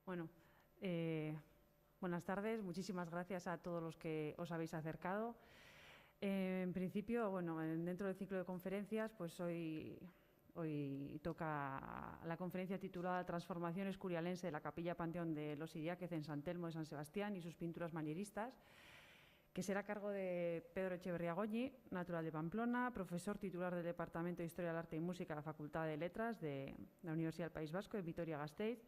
Bueno, buenas tardes. Muchísimas gracias a todos los que os habéis acercado. En principio, bueno, dentro del ciclo de conferencias, pues hoy toca la conferencia titulada Transformación escurialense de la Capilla Panteón de los Idiáquez en San Telmo de San Sebastián y sus pinturas manieristas, que será a cargo de Pedro Echeverría Goñi, natural de Pamplona, profesor titular del Departamento de Historia del Arte y Música de la Facultad de Letras de la Universidad del País Vasco, de Vitoria-Gasteiz.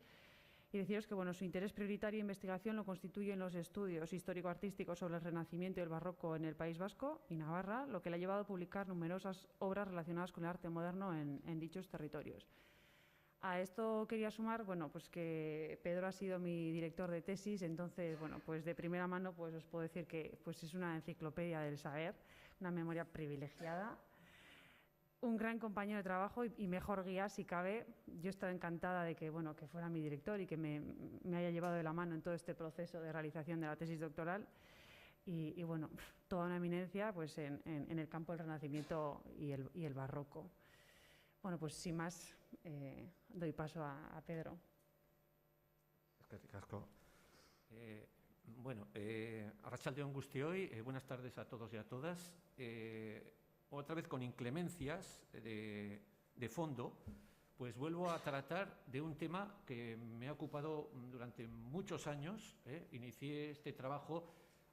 Y deciros que su interés prioritario de investigación lo constituyen los estudios histórico-artísticos sobre el Renacimiento y el Barroco en el País Vasco y Navarra, lo que le ha llevado a publicar numerosas obras relacionadas con el arte moderno en dichos territorios. A esto quería sumar, pues que Pedro ha sido mi director de tesis, entonces, pues de primera mano os puedo decir que es una enciclopedia del saber, una memoria privilegiada. Un gran compañero de trabajo y mejor guía, si cabe. Yo he estado encantada de que fuera mi director y que me haya llevado de la mano en todo este proceso de realización de la tesis doctoral. Y toda una eminencia en el campo del Renacimiento y el Barroco. Pues sin más, doy paso a Pedro. Arratsalde-on guztioi, buenas tardes a todos y a todas. Otra vez con inclemencias de fondo, pues vuelvo a tratar de un tema que me ha ocupado durante muchos años. Inicié este trabajo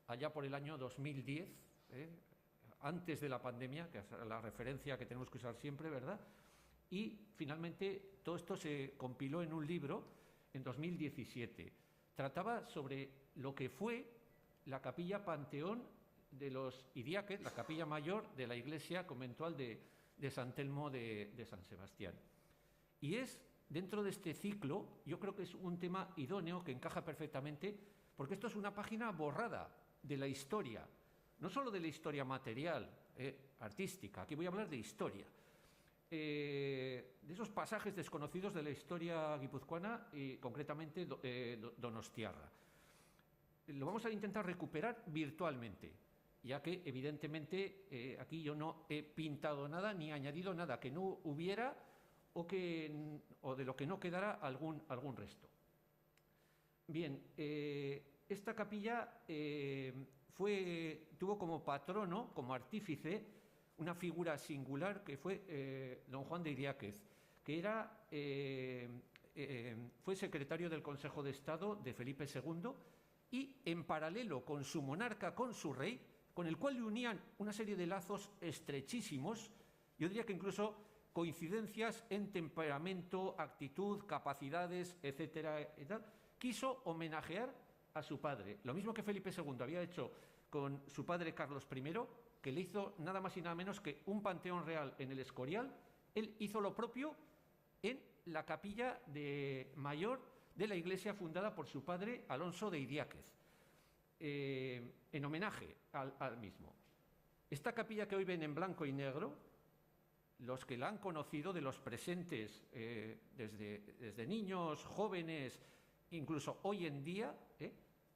allá por el año 2010, antes de la pandemia, que es la referencia que tenemos que usar siempre, ¿verdad? Y finalmente todo esto se compiló en un libro en 2017. Trataba sobre lo que fue la Capilla Panteón de los Idiáquez, la capilla mayor de la iglesia conventual de San Telmo de San Sebastián. Y es, dentro de este ciclo, yo creo que es un tema idóneo que encaja perfectamente, porque esto es una página borrada de la historia, no solo de la historia material, artística, aquí voy a hablar de historia, de esos pasajes desconocidos de la historia guipuzcoana y concretamente donostiarra. Lo vamos a intentar recuperar virtualmente, ya que evidentemente aquí yo no he pintado nada ni añadido nada que no hubiera o de lo que no quedara algún resto. Bien, esta capilla tuvo como patrono, como artífice, una figura singular que fue don Juan de Idiáquez, que fue secretario del Consejo de Estado de Felipe II y en paralelo con su monarca, con su rey, con el cual le unían una serie de lazos estrechísimos, yo diría que incluso coincidencias en temperamento, actitud, capacidades, etcétera, quiso homenajear a su padre. Lo mismo que Felipe II había hecho con su padre Carlos I, que le hizo nada más y nada menos que un panteón real en el Escorial, él hizo lo propio en la capilla mayor de la iglesia fundada por su padre Alonso de Idiáquez. En homenaje al mismo. Esta capilla que hoy ven en blanco y negro, los que la han conocido, de los presentes desde niños, jóvenes, incluso hoy en día,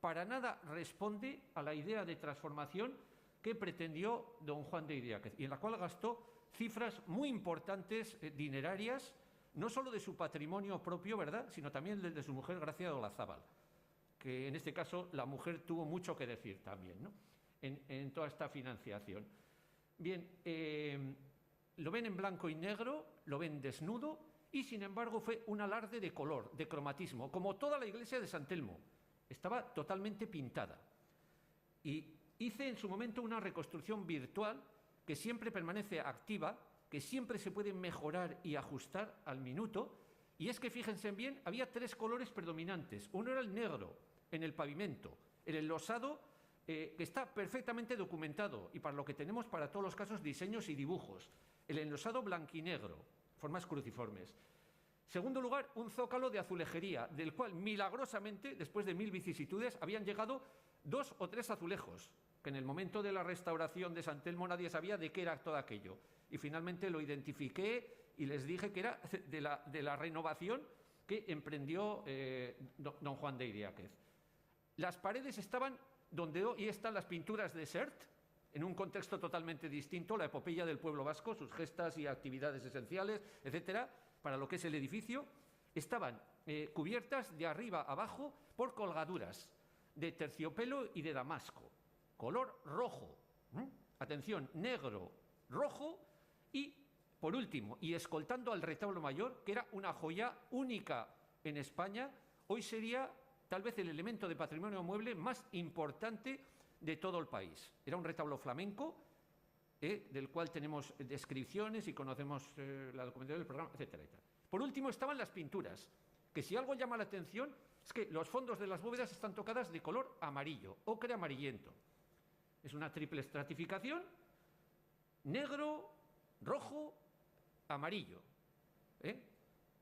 para nada responde a la idea de transformación que pretendió don Juan de Idiáquez y en la cual gastó cifras muy importantes, dinerarias, no solo de su patrimonio propio, ¿verdad?, sino también de su mujer Gracia de Olazábal, que en este caso la mujer tuvo mucho que decir también, ¿no?, en toda esta financiación. Bien, lo ven en blanco y negro, lo ven desnudo y sin embargo fue un alarde de color, de cromatismo, como toda la iglesia de San Telmo. Estaba totalmente pintada. Y hice en su momento una reconstrucción virtual que siempre permanece activa, que siempre se puede mejorar y ajustar al minuto. Y es que, fíjense bien, había tres colores predominantes. Uno era el negro, en el pavimento, el enlosado, que está perfectamente documentado y para lo que tenemos para todos los casos diseños y dibujos, el enlosado blanquinegro, formas cruciformes. Segundo lugar, un zócalo de azulejería, del cual milagrosamente, después de 1000 vicisitudes, habían llegado 2 o 3 azulejos, que en el momento de la restauración de San Telmo nadie sabía de qué era todo aquello. Y finalmente lo identifiqué y les dije que era de la renovación que emprendió don Juan de Idiáquez. Las paredes estaban donde hoy están las pinturas de Sert, en un contexto totalmente distinto, la epopeya del pueblo vasco, sus gestas y actividades esenciales, etcétera, para lo que es el edificio, estaban cubiertas de arriba a abajo por colgaduras de terciopelo y de damasco, color rojo. Atención, negro, rojo y, por último, y escoltando al retablo mayor, que era una joya única en España, hoy sería tal vez el elemento de patrimonio mueble más importante de todo el país. Era un retablo flamenco, del cual tenemos descripciones y conocemos la documentación del programa, etcétera, etcétera. Por último, estaban las pinturas, que si algo llama la atención es que los fondos de las bóvedas están tocadas de color amarillo, ocre amarillento. Es una triple estratificación, negro, rojo, amarillo.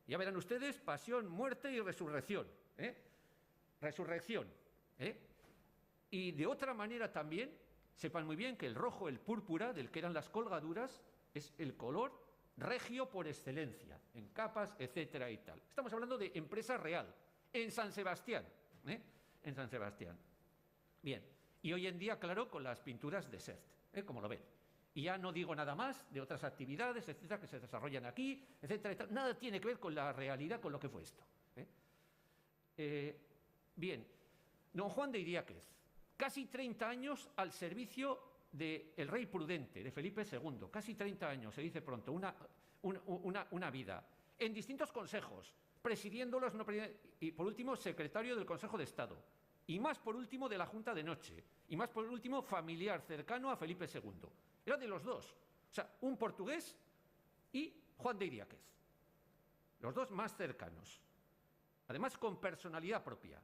Ya verán ustedes, pasión, muerte y resurrección. Resurrección. Y de otra manera también, sepan muy bien que el rojo, el púrpura, del que eran las colgaduras, es el color regio por excelencia, en capas, etcétera y tal. Estamos hablando de empresa real, en San Sebastián. En San Sebastián. Bien, y hoy en día, claro, con las pinturas de Sert, como lo ven. Y ya no digo nada más de otras actividades, etcétera, que se desarrollan aquí, etcétera, etcétera. Nada tiene que ver con la realidad, con lo que fue esto. Bien, don Juan de Idiáquez, casi 30 años al servicio del rey prudente, de Felipe II, casi 30 años, se dice pronto, una vida, en distintos consejos, presidiéndolos, y por último, secretario del Consejo de Estado, y más por último de la Junta de Noche, y más por último familiar cercano a Felipe II. Era de los dos, o sea, un portugués y Juan de Idiáquez, los dos más cercanos, además con personalidad propia.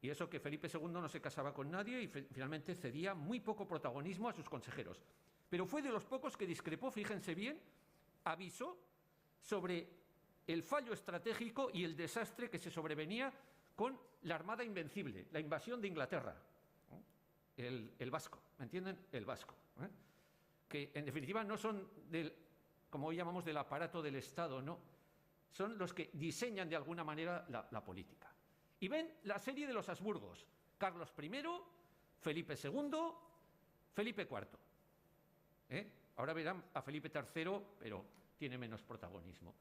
Y eso que Felipe II no se casaba con nadie y finalmente cedía muy poco protagonismo a sus consejeros. Pero fue de los pocos que discrepó, fíjense bien, avisó sobre el fallo estratégico y el desastre que se sobrevenía con la Armada Invencible, la invasión de Inglaterra, el vasco, ¿me entienden? El vasco, que en definitiva no son del, como hoy llamamos, del aparato del Estado, no, son los que diseñan de alguna manera la política. Y ven la serie de los Habsburgos, Carlos I, Felipe II, Felipe IV. Ahora verán a Felipe III, pero tiene menos protagonismo.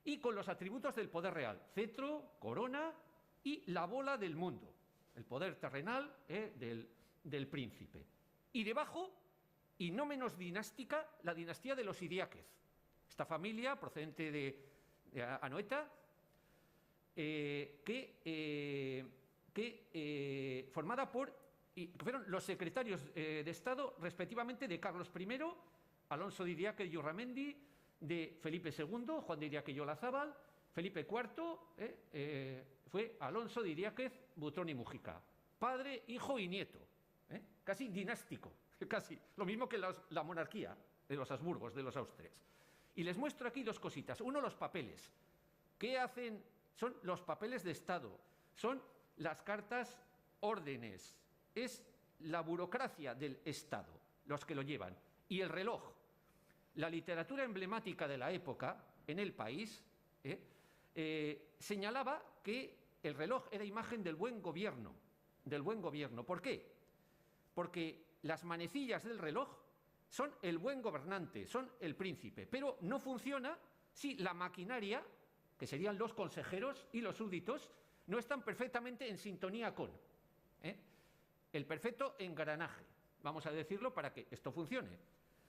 Y con los atributos del poder real, cetro, corona y la bola del mundo, el poder terrenal del príncipe. Y debajo, y no menos dinástica, la dinastía de los Idiáquez. Esta familia procedente de Anoeta, formada por, que fueron los secretarios de Estado respectivamente de Carlos I, Alonso de Idiáquez y Urramendi, de Felipe II, Juan de Idiáquez y Olazábal, Felipe IV fue Alonso de Idiáquez, Butrón y Mújica, padre, hijo y nieto, casi dinástico, casi lo mismo que la monarquía de los Habsburgos, de los Austrias. Y les muestro aquí dos cositas. Uno, los papeles. ¿Qué hacen? Son los papeles de Estado, son las cartas órdenes, es la burocracia del Estado los que lo llevan. Y el reloj, la literatura emblemática de la época en el país, señalaba que el reloj era imagen del buen gobierno, del buen gobierno. ¿Por qué? Porque las manecillas del reloj son el buen gobernante, son el príncipe, pero no funciona si la maquinaria, que serían los consejeros y los súbditos, no están perfectamente en sintonía con el perfecto engranaje, vamos a decirlo, para que esto funcione.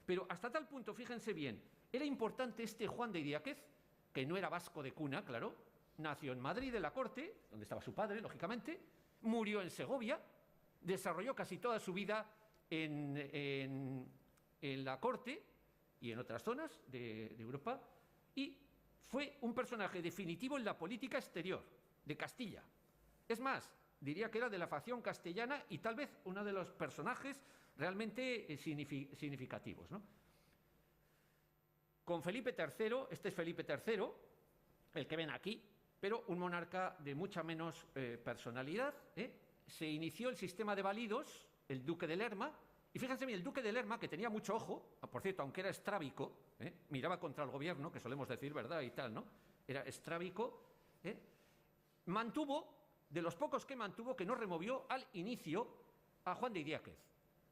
Pero hasta tal punto, fíjense bien, era importante este Juan de Idiáquez, que no era vasco de cuna, claro, nació en Madrid de la corte, donde estaba su padre, lógicamente, murió en Segovia, desarrolló casi toda su vida en la corte y en otras zonas de Europa, y fue un personaje definitivo en la política exterior de Castilla. Es más, diría que era de la facción castellana y tal vez uno de los personajes realmente significativos, ¿no? Con Felipe III, este es Felipe III, el que ven aquí, pero un monarca de mucha menos personalidad, se inició el sistema de validos, el duque de Lerma, y fíjense bien, el duque de Lerma, que tenía mucho ojo, por cierto, aunque era estrábico, miraba contra el gobierno, que solemos decir, ¿verdad? Y tal, ¿no? Era estrábico, mantuvo, de los pocos que mantuvo, que no removió al inicio a Juan de Idiáquez.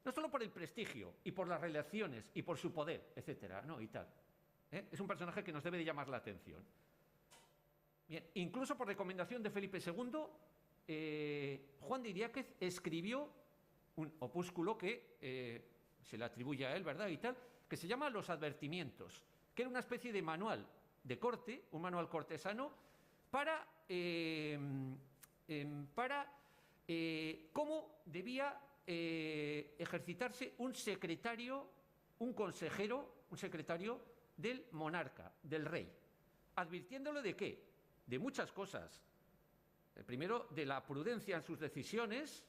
No solo por el prestigio y por las relaciones y por su poder, etcétera, ¿no? Y tal. Es un personaje que nos debe de llamar la atención. Bien, incluso por recomendación de Felipe II, Juan de Idiáquez escribió un opúsculo que se le atribuye a él, ¿verdad? Y tal, que se llama Los Advertimientos, que era una especie de manual de corte, un manual cortesano, para cómo debía ejercitarse un secretario, un consejero, un secretario del monarca, del rey, advirtiéndole de qué, de muchas cosas. Primero, de la prudencia en sus decisiones,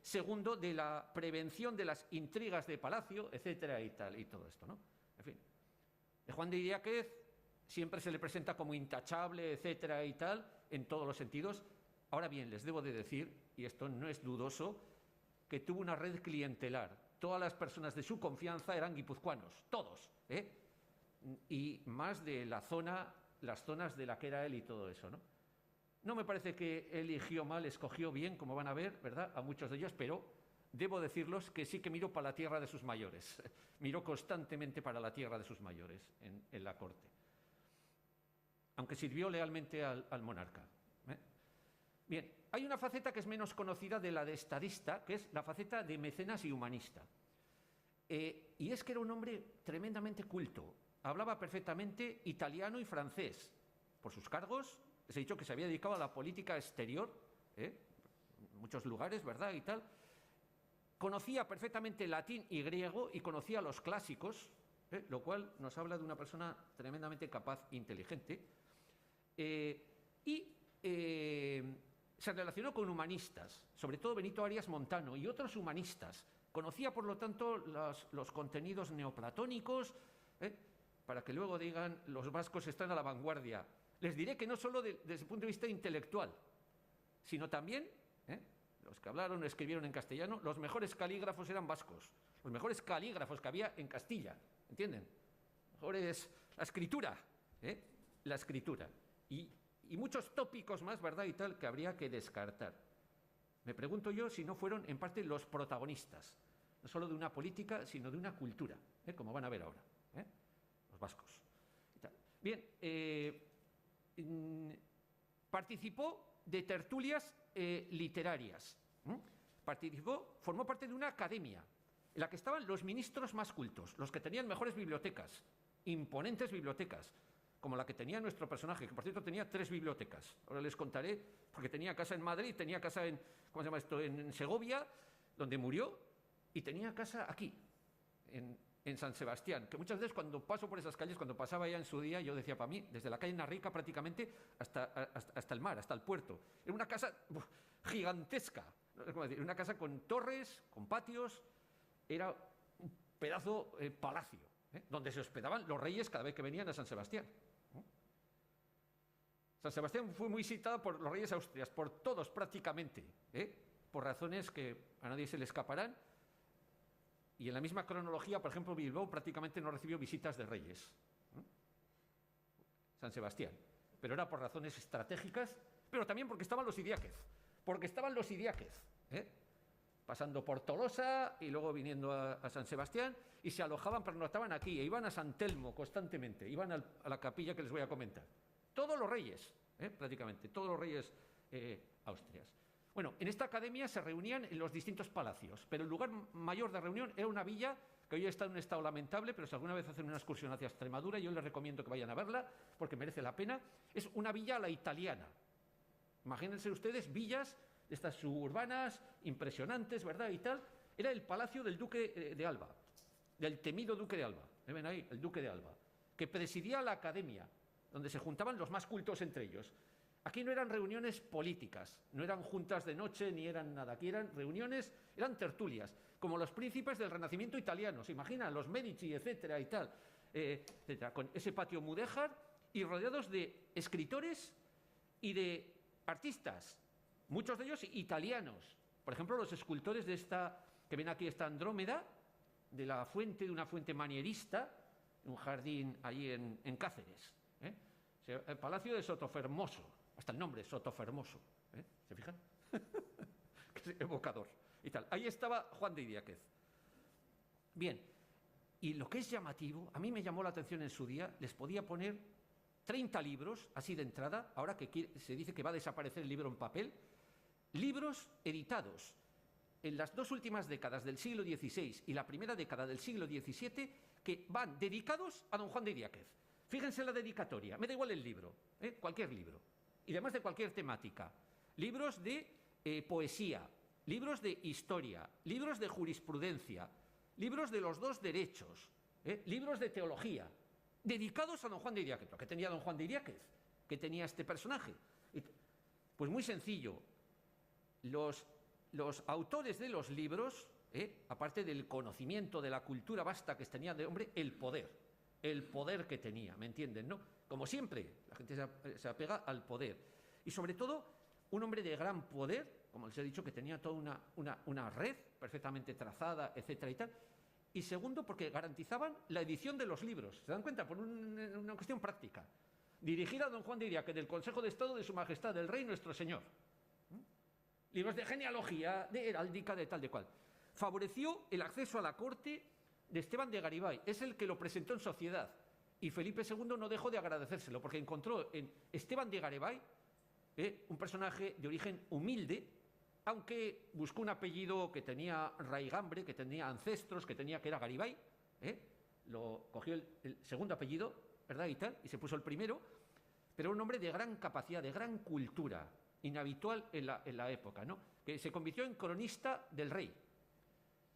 segundo, de la prevención de las intrigas de palacio, etcétera, y tal, y todo esto, ¿no? En fin, Juan de Idiáquez siempre se le presenta como intachable, etcétera, y tal, en todos los sentidos. Ahora bien, les debo de decir, y esto no es dudoso, que tuvo una red clientelar. Todas las personas de su confianza eran guipuzcoanos, todos, y más de las zonas de la que era él y todo eso, ¿no? No me parece que eligió mal, escogió bien, como van a ver, ¿verdad?, a muchos de ellos, pero debo decirlos que sí que miró para la tierra de sus mayores. Miró constantemente para la tierra de sus mayores en la corte. Aunque sirvió lealmente al monarca. Bien, hay una faceta que es menos conocida de la de estadista, que es la faceta de mecenas y humanista. Y es que era un hombre tremendamente culto. Hablaba perfectamente italiano y francés. Por sus cargos, les he dicho que se había dedicado a la política exterior, en muchos lugares, ¿verdad? Y tal. Conocía perfectamente latín y griego y conocía los clásicos, lo cual nos habla de una persona tremendamente capaz e inteligente. Se relacionó con humanistas, sobre todo Benito Arias Montano y otros humanistas. Conocía, por lo tanto, los contenidos neoplatónicos, para que luego digan los vascos están a la vanguardia. Les diré que no solo desde el punto de vista intelectual, sino también, los que hablaron o escribieron en castellano, los mejores calígrafos eran vascos, los mejores calígrafos que había en Castilla, ¿entienden? Mejores, la escritura, la escritura. Y muchos tópicos más, ¿verdad? Y tal, que habría que descartar. Me pregunto yo si no fueron en parte los protagonistas, no solo de una política, sino de una cultura, como van a ver ahora, los vascos. Bien, participó de tertulias literarias, formó parte de una academia en la que estaban los ministros más cultos, los que tenían mejores bibliotecas, imponentes bibliotecas, como la que tenía nuestro personaje, que por cierto tenía 3 bibliotecas. Ahora les contaré, porque tenía casa en Madrid, tenía casa en, ¿cómo se llama esto?, en Segovia, donde murió, y tenía casa aquí, en San Sebastián, que muchas veces cuando paso por esas calles, cuando pasaba ya en su día, yo decía, para mí, desde la calle Narrica prácticamente hasta el mar, hasta el puerto. Era una casa gigantesca, no sé cómo decir, una casa con torres, con patios, era un pedazo palacio, donde se hospedaban los reyes cada vez que venían a San Sebastián. San Sebastián fue muy visitada por los reyes austrias, por todos prácticamente, por razones que a nadie se le escaparán. Y en la misma cronología, por ejemplo, Bilbao prácticamente no recibió visitas de reyes. San Sebastián. Pero era por razones estratégicas, pero también porque estaban los Idiáquez. Pasando por Tolosa y luego viniendo a San Sebastián, y se alojaban, pernotaban aquí, e iban a San Telmo constantemente, iban a la capilla que les voy a comentar. Todos los reyes, prácticamente, todos los reyes austrias. Bueno, en esta academia se reunían en los distintos palacios, pero el lugar mayor de reunión era una villa que hoy está en un estado lamentable, pero si alguna vez hacen una excursión hacia Extremadura, yo les recomiendo que vayan a verla, porque merece la pena. Es una villa a la italiana. Imagínense ustedes villas de estas suburbanas, impresionantes, ¿verdad? Y tal. Era el palacio del duque de Alba, del temido duque de Alba. ¿Ven ahí? El duque de Alba, que presidía la academia, donde se juntaban los más cultos entre ellos. Aquí no eran reuniones políticas, no eran juntas de noche, ni eran nada. Aquí eran reuniones, eran tertulias, como los príncipes del Renacimiento italiano. ¿Se imaginan? Los Medici, etcétera, y tal. Etcétera, con ese patio mudéjar y rodeados de escritores y de artistas, muchos de ellos italianos. Por ejemplo, los escultores de esta, que ven aquí, esta Andrómeda, de una fuente manierista, un jardín allí en Cáceres. El Palacio de Sotofermoso. Hasta el nombre, Sotofermoso. ¿Se fijan? Que es evocador. Y tal. Ahí estaba Juan de Idiáquez. Bien. Y lo que es llamativo, a mí me llamó la atención en su día, les podía poner 30 libros, así de entrada, ahora que se dice que va a desaparecer el libro en papel, libros editados en las dos últimas décadas del siglo XVI y la primera década del siglo XVII, que van dedicados a don Juan de Idiáquez. Fíjense la dedicatoria, me da igual el libro, cualquier libro, y además de cualquier temática. Libros de poesía, libros de historia, libros de jurisprudencia, libros de los dos derechos, libros de teología, dedicados a don Juan de Idiáquez. ¿Qué tenía don Juan de Idiáquez? ¿Qué tenía este personaje? Pues muy sencillo. Los autores de los libros, aparte del conocimiento, de la cultura vasta que tenía de hombre, el poder que tenía, ¿me entienden, no? Como siempre, la gente se apega al poder. Y sobre todo, un hombre de gran poder, como les he dicho, que tenía toda una red perfectamente trazada, etcétera y tal. Y segundo, porque garantizaban la edición de los libros. ¿Se dan cuenta? Por una cuestión práctica. Dirigida a don Juan de Idiáquez, del Consejo de Estado de Su Majestad, del Rey Nuestro Señor. Libros de genealogía, de heráldica, de tal, de cual. Favoreció el acceso a la corte de Esteban de Garibay. Es el que lo presentó en sociedad. Y Felipe II no dejó de agradecérselo, porque encontró en Esteban de Garibay un personaje de origen humilde, aunque buscó un apellido que tenía raigambre, que tenía ancestros, que era Garibay, lo cogió el segundo apellido, ¿verdad? Y se puso el primero, pero un hombre de gran capacidad, de gran cultura, inhabitual en la época, ¿no? Que se convirtió en cronista del rey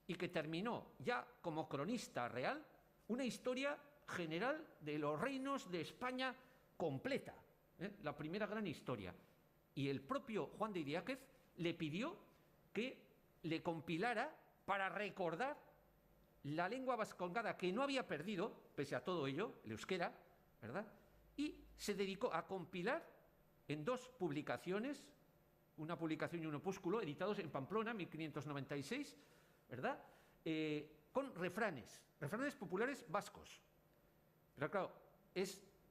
y que terminó ya como cronista real una historia general de los reinos de España completa, la primera gran historia. Y el propio Juan de Idiáquez le pidió que le compilara para recordar la lengua vascongada, que no había perdido, pese a todo ello, el euskera, ¿verdad? Y se dedicó a compilar en dos publicaciones, una publicación y un opúsculo, editados en Pamplona, 1596, ¿verdad? Con refranes populares vascos. Pero claro,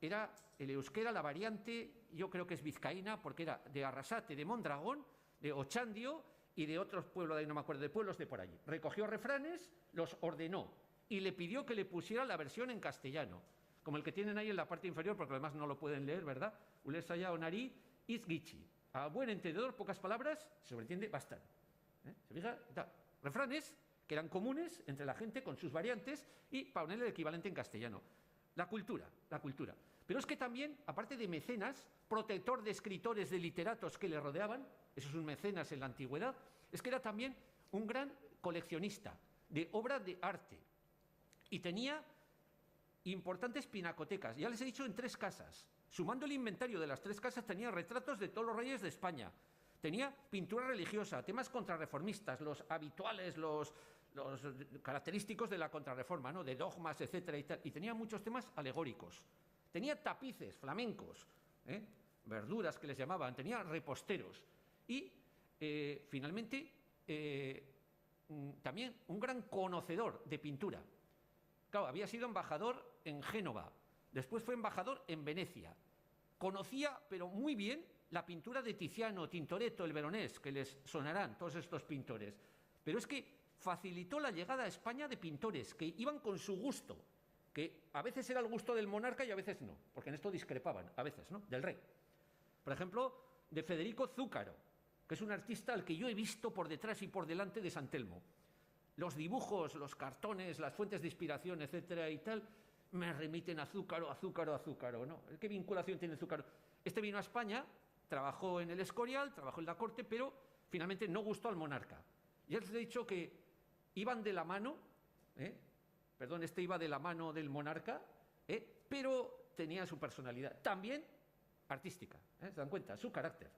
era el euskera, la variante, yo creo que es vizcaína, porque era de Arrasate, de Mondragón, de Ochandio y de otros pueblos, de ahí no me acuerdo, de pueblos de por allí. Recogió refranes, los ordenó y le pidió que le pusiera la versión en castellano, como el que tienen ahí en la parte inferior, porque además no lo pueden leer, ¿verdad? Ulesaya onari izgichi. A buen entendedor, pocas palabras, se sobreentiende, bastan. ¿Se fija? Refranes que eran comunes entre la gente con sus variantes y para ponerle el equivalente en castellano. La cultura. Pero es que también, aparte de mecenas, protector de escritores, de literatos que le rodeaban, eso es un mecenas en la antigüedad, es que era también un gran coleccionista de obras de arte y tenía importantes pinacotecas. Ya les he dicho, en 3 casas. Sumando el inventario de las 3 casas, tenía retratos de todos los reyes de España. Tenía pintura religiosa, temas contrarreformistas, los habituales, los característicos de la contrarreforma, ¿no? De dogmas, etcétera y tal. Y tenía muchos temas alegóricos. Tenía tapices flamencos, verduras que les llamaban, tenía reposteros. Y finalmente también un gran conocedor de pintura. Claro, había sido embajador en Génova, después fue embajador en Venecia. Conocía, pero muy bien, la pintura de Tiziano, Tintoretto, el Veronés, que les sonarán todos estos pintores. Pero es que facilitó la llegada a España de pintores que iban con su gusto, que a veces era el gusto del monarca y a veces no, porque en esto discrepaban, a veces, ¿no?, del rey. Por ejemplo, de Federico Zúcaro, que es un artista al que yo he visto por detrás y por delante de San Telmo. Los dibujos, los cartones, las fuentes de inspiración, etcétera y tal, me remiten a Zúcaro, ¿no? ¿Qué vinculación tiene Zúcaro? Este vino a España, trabajó en el Escorial, trabajó en la corte, pero finalmente no gustó al monarca. Ya les he dicho que iban de la mano, este iba de la mano del monarca, pero tenía su personalidad, también artística, ¿se dan cuenta? Su carácter.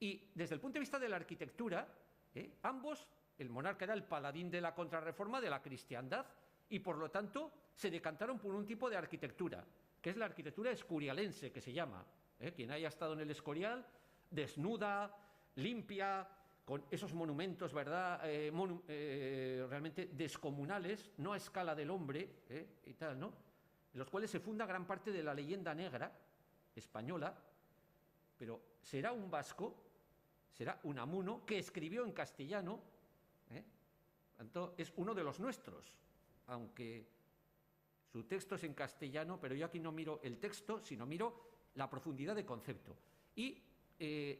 Y desde el punto de vista de la arquitectura, ambos, el monarca era el paladín de la contrarreforma, de la cristiandad, y por lo tanto se decantaron por un tipo de arquitectura, que es la arquitectura escorialense, que se llama. Quien haya estado en el Escorial, desnuda, limpia, con esos monumentos, ¿verdad?, realmente descomunales, no a escala del hombre, y tal, ¿no?, en los cuales se funda gran parte de la leyenda negra española, pero será un vasco, será un amuno, que escribió en castellano, tanto es uno de los nuestros, aunque Su texto es en castellano, pero yo aquí no miro el texto, sino miro la profundidad de concepto. Y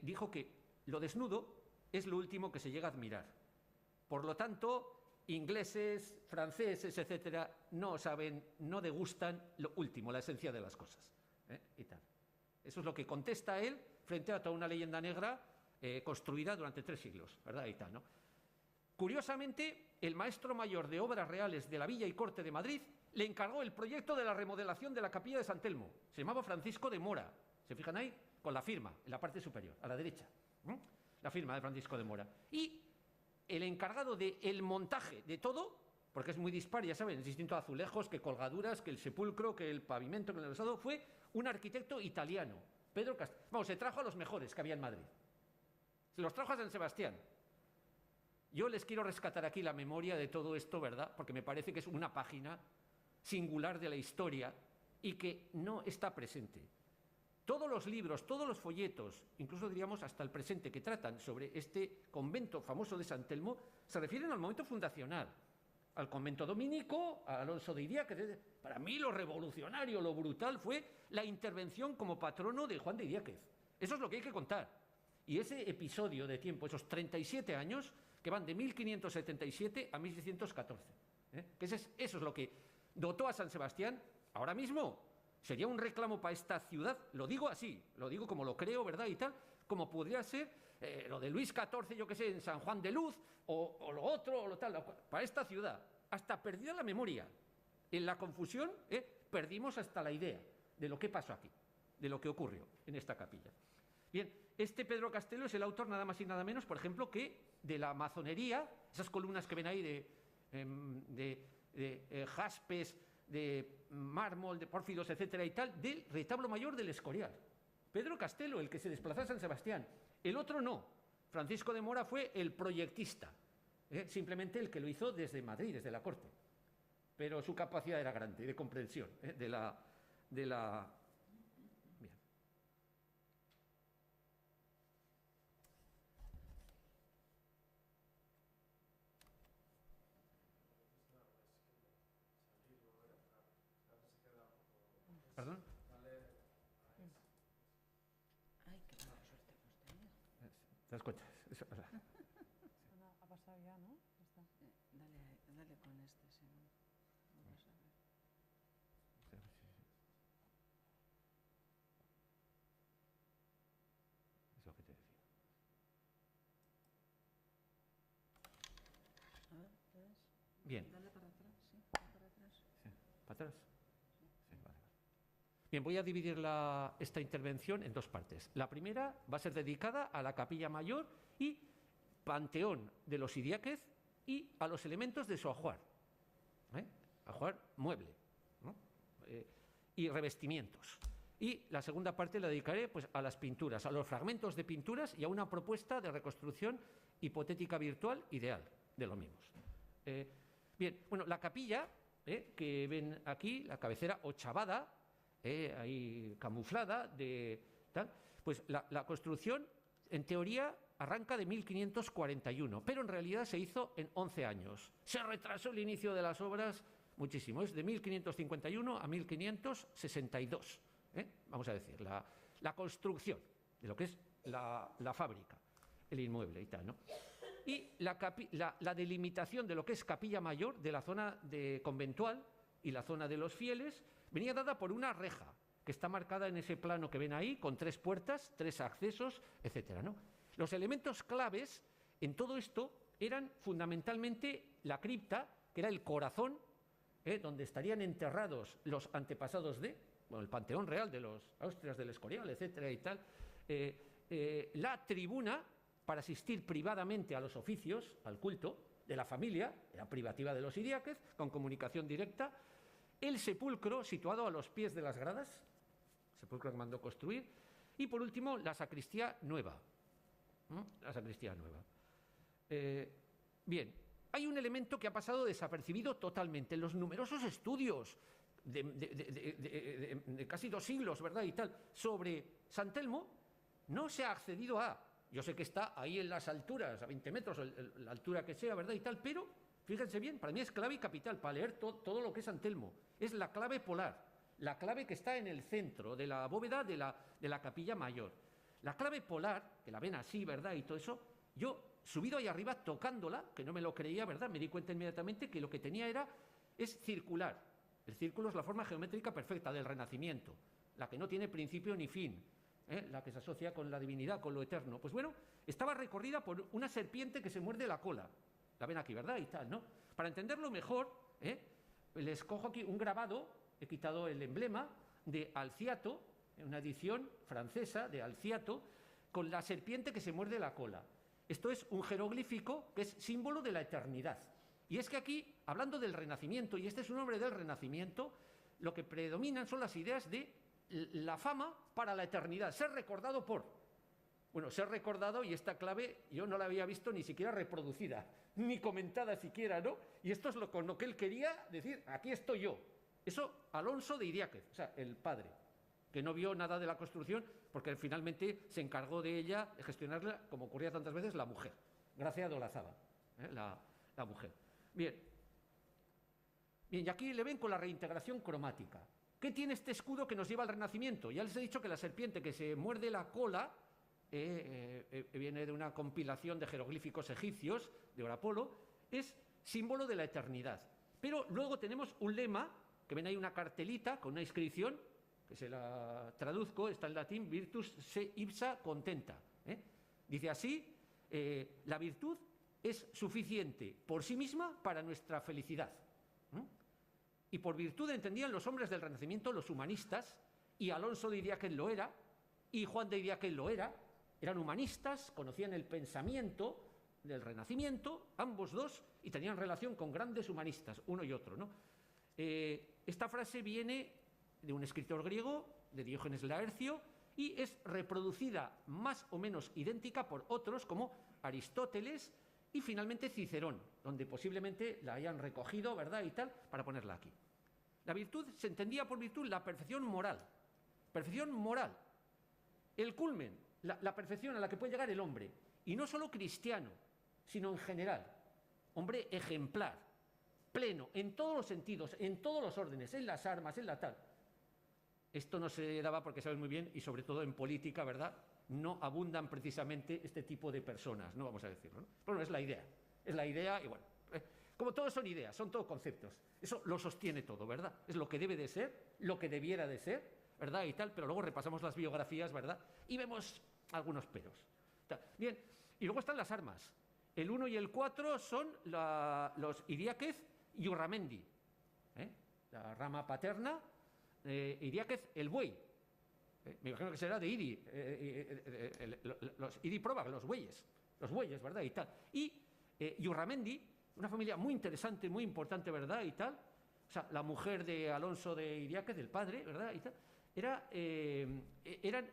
dijo que lo desnudo es lo último que se llega a admirar. Por lo tanto, ingleses, franceses, etcétera, no saben, no degustan lo último, la esencia de las cosas. Y tal. Eso es lo que contesta él frente a toda una leyenda negra construida durante 3 siglos, ¿verdad? Y tal, ¿no? Curiosamente, el maestro mayor de obras reales de la Villa y Corte de Madrid le encargó el proyecto de la remodelación de la capilla de San Telmo. Se llamaba Francisco de Mora. ¿Se fijan ahí? Con la firma, en la parte superior, a la derecha. La firma de Francisco de Mora. Y el encargado del montaje de todo, porque es muy dispar, ya saben, distintos azulejos, que colgaduras, que el sepulcro, que el pavimento, que el adosado, fue un arquitecto italiano, Pedro Castello. Vamos, se trajo a los mejores que había en Madrid. Se los trajo a San Sebastián. Yo les quiero rescatar aquí la memoria de todo esto, ¿verdad? Porque me parece que es una página singular de la historia y que no está presente. Todos los libros, todos los folletos, incluso diríamos hasta el presente, que tratan sobre este convento famoso de San Telmo, se refieren al momento fundacional, al convento dominico, a Alonso de Idiáquez. Para mí lo revolucionario, lo brutal fue la intervención como patrono de Juan de Idiáquez. Eso es lo que hay que contar. Y ese episodio de tiempo, esos 37 años, que van de 1577 a 1614. Que eso es lo que dotó a San Sebastián. Ahora mismo sería un reclamo para esta ciudad, lo digo así, lo digo como lo creo, ¿verdad? Y tal, como podría ser lo de Luis XIV, yo qué sé, en San Juan de Luz, o lo otro, o lo tal, para esta ciudad. Hasta perdida la memoria. En la confusión, perdimos hasta la idea de lo que pasó aquí, de lo que ocurrió en esta capilla. Bien, este Pedro Castello es el autor nada más y nada menos, por ejemplo, que de la masonería, esas columnas que ven ahí de jaspes, de mármol, de pórfidos, etcétera y tal, del retablo mayor del Escorial. Pedro Castello, el que se desplazó a San Sebastián. El otro no. Francisco de Mora fue el proyectista, simplemente el que lo hizo desde Madrid, desde la corte. Pero su capacidad era grande, de comprensión de la... Bien. ¿Perdón? Ay, qué mala suerte hemos tenido. ¿Te das cuenta? Eso, o sea, Ana, ha pasado ya, ¿no? Ya está. Dale con este, si no. Vamos a ver. es lo que te decía. A ver, ¿ves? Bien. Dale para atrás, sí, para atrás. Sí. ¿Para atrás? Sí, vale. Bien, voy a dividir esta intervención en 2 partes. La primera va a ser dedicada a la capilla mayor y panteón de los Idiáquez y a los elementos de su ajuar. Ajuar mueble, ¿no? Y revestimientos. Y la segunda parte la dedicaré pues, a las pinturas, a los fragmentos de pinturas y a una propuesta de reconstrucción hipotética virtual ideal de los mismos. Bien, bueno, la capilla que ven aquí, la cabecera ochavada, ahí camuflada, de tal, pues la construcción, en teoría, arranca de 1541, pero en realidad se hizo en 11 años. Se retrasó el inicio de las obras muchísimo, es de 1551 a 1562, vamos a decir, la construcción de lo que es la fábrica, el inmueble y tal, ¿no? Y la delimitación de lo que es capilla mayor, de la zona de conventual y la zona de los fieles, venía dada por una reja, que está marcada en ese plano que ven ahí, con 3 puertas, 3 accesos, etcétera, ¿no? Los elementos claves en todo esto eran fundamentalmente la cripta, que era el corazón, donde estarían enterrados los antepasados el panteón real de los Austrias del Escorial, etcétera y tal, la tribuna para asistir privadamente a los oficios, al culto de la familia, era privativa de los Idiáquez, con comunicación directa, el sepulcro situado a los pies de las gradas, sepulcro que mandó construir, y por último la sacristía nueva. La sacristía nueva. Bien, hay un elemento que ha pasado desapercibido totalmente. En los numerosos estudios de casi 2 siglos, ¿verdad? Y tal, sobre San Telmo, no se ha accedido yo sé que está ahí en las alturas, a 20 metros, la altura que sea, ¿verdad? Y tal, pero Fíjense bien, para mí es clave y capital para leer todo lo que es San Telmo. Es la clave polar, la clave que está en el centro de la bóveda de la capilla mayor. La clave polar, que la ven así, ¿verdad? Y todo eso, yo subido ahí arriba tocándola, que no me lo creía, ¿verdad? Me di cuenta inmediatamente que lo que tenía es circular. El círculo es la forma geométrica perfecta del Renacimiento, la que no tiene principio ni fin, la que se asocia con la divinidad, con lo eterno. Pues bueno, estaba recorrida por una serpiente que se muerde la cola. La ven aquí, ¿verdad? Y tal, ¿no? Para entenderlo mejor, les cojo aquí un grabado, he quitado el emblema de Alciato, una edición francesa de Alciato, con la serpiente que se muerde la cola. Esto es un jeroglífico que es símbolo de la eternidad. Y es que aquí, hablando del Renacimiento, y este es un hombre del Renacimiento, lo que predominan son las ideas de la fama para la eternidad, ser recordado por... Bueno, ser recordado, y esta clave yo no la había visto ni siquiera reproducida, ni comentada siquiera, ¿no? Y esto es con lo que él quería decir, aquí estoy yo. Eso Alonso de Idiáquez, o sea, el padre, que no vio nada de la construcción porque finalmente se encargó de ella, de gestionarla, como ocurría tantas veces, la mujer, Gracia de Olazábal, la mujer. Bien, y aquí le ven con la reintegración cromática. ¿Qué tiene este escudo que nos lleva al Renacimiento? Ya les he dicho que la serpiente que se muerde la cola viene de una compilación de jeroglíficos egipcios de Orapolo, es símbolo de la eternidad. Pero luego tenemos un lema, que ven ahí una cartelita con una inscripción, que se la traduzco, está en latín, virtus se ipsa contenta. Dice así, la virtud es suficiente por sí misma para nuestra felicidad. Y por virtud entendían los hombres del Renacimiento, los humanistas, y Alonso de Idiáquez lo era, y Juan de Idiáquez lo era, eran humanistas, conocían el pensamiento del Renacimiento, ambos dos, y tenían relación con grandes humanistas, uno y otro, ¿no? Esta frase viene de un escritor griego, de Diógenes Laercio, y es reproducida más o menos idéntica por otros como Aristóteles y finalmente Cicerón, donde posiblemente la hayan recogido, ¿verdad? Y tal, para ponerla aquí. La virtud, se entendía por virtud la perfección moral. Perfección moral. El culmen, la perfección a la que puede llegar el hombre. Y no solo cristiano, sino en general. Hombre ejemplar, pleno, en todos los sentidos, en todos los órdenes, en las armas, en la tal. Esto no se daba porque sabes muy bien, y sobre todo en política, ¿verdad? No abundan precisamente este tipo de personas, no vamos a decirlo, ¿no? Pero bueno, es la idea y bueno, como todos son ideas, son todos conceptos, eso lo sostiene todo, ¿verdad? Es lo que debe de ser, lo que debiera de ser, ¿verdad? Y tal, pero luego repasamos las biografías, ¿verdad? Y vemos algunos peros. Bien, y luego están las armas. El 1 y el 4 son los Idiáquez y Urramendi, la rama paterna, Idiáquez el buey. Me imagino que será de Idi, los Idi Proba, los bueyes, ¿verdad? Y tal. Y Urramendi, una familia muy interesante, muy importante, ¿verdad? Y tal. O sea, la mujer de Alonso de Idiáquez, del padre, ¿verdad? Y tal. Eran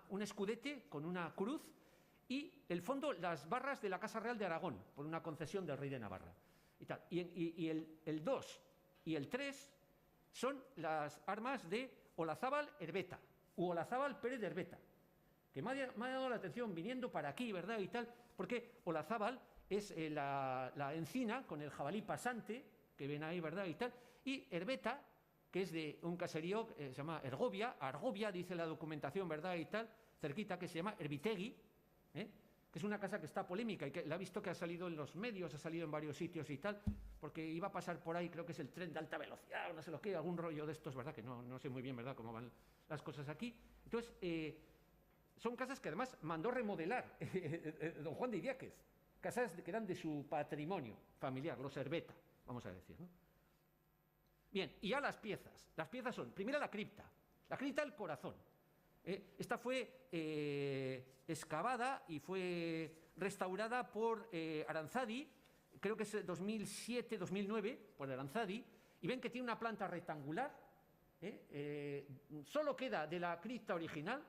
un escudete con una cruz y el fondo, las barras de la Casa Real de Aragón, por una concesión del rey de Navarra. Y tal. Y el 2 y el 3 son las armas de Olazábal Herbeta, u Olazábal Pérez de Herbeta, que me ha dado la atención viniendo para aquí, ¿verdad? Y tal, porque Olazábal es la encina con el jabalí pasante, que ven ahí, ¿verdad? Y tal, y Herbeta, que es de un caserío que se llama Argovia, dice la documentación, ¿verdad? Y tal, cerquita, que se llama Erbitegui, que es una casa que está polémica y que la he visto que ha salido en los medios, ha salido en varios sitios y tal, porque iba a pasar por ahí, creo que es el tren de alta velocidad, o no sé lo que, algún rollo de estos, ¿verdad? Que no sé muy bien, ¿verdad?, cómo van las cosas aquí. Entonces, son casas que además mandó remodelar don Juan de Idiáquez, casas que eran de su patrimonio familiar, los Herbeta, vamos a decir, ¿no? Bien, y ya las piezas. Las piezas son, primero la cripta del corazón. Esta fue excavada y fue restaurada por Aranzadi, creo que es 2007-2009, por Aranzadi, y ven que tiene una planta rectangular, solo queda de la cripta original,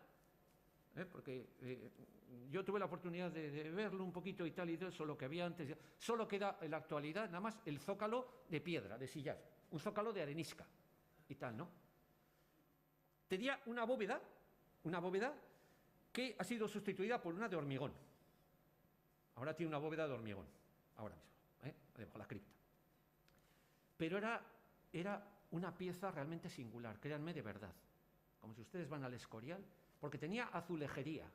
porque yo tuve la oportunidad de verlo un poquito y tal, y todo eso, lo que había antes, solo queda en la actualidad nada más el zócalo de piedra, de sillar, un zócalo de arenisca y tal, ¿no? Tenía una bóveda que ha sido sustituida por una de hormigón. Ahora tiene una bóveda de hormigón, ahora mismo, debajo de la cripta. pero era una pieza realmente singular, créanme, de verdad. Como si ustedes van al Escorial, porque tenía azulejería.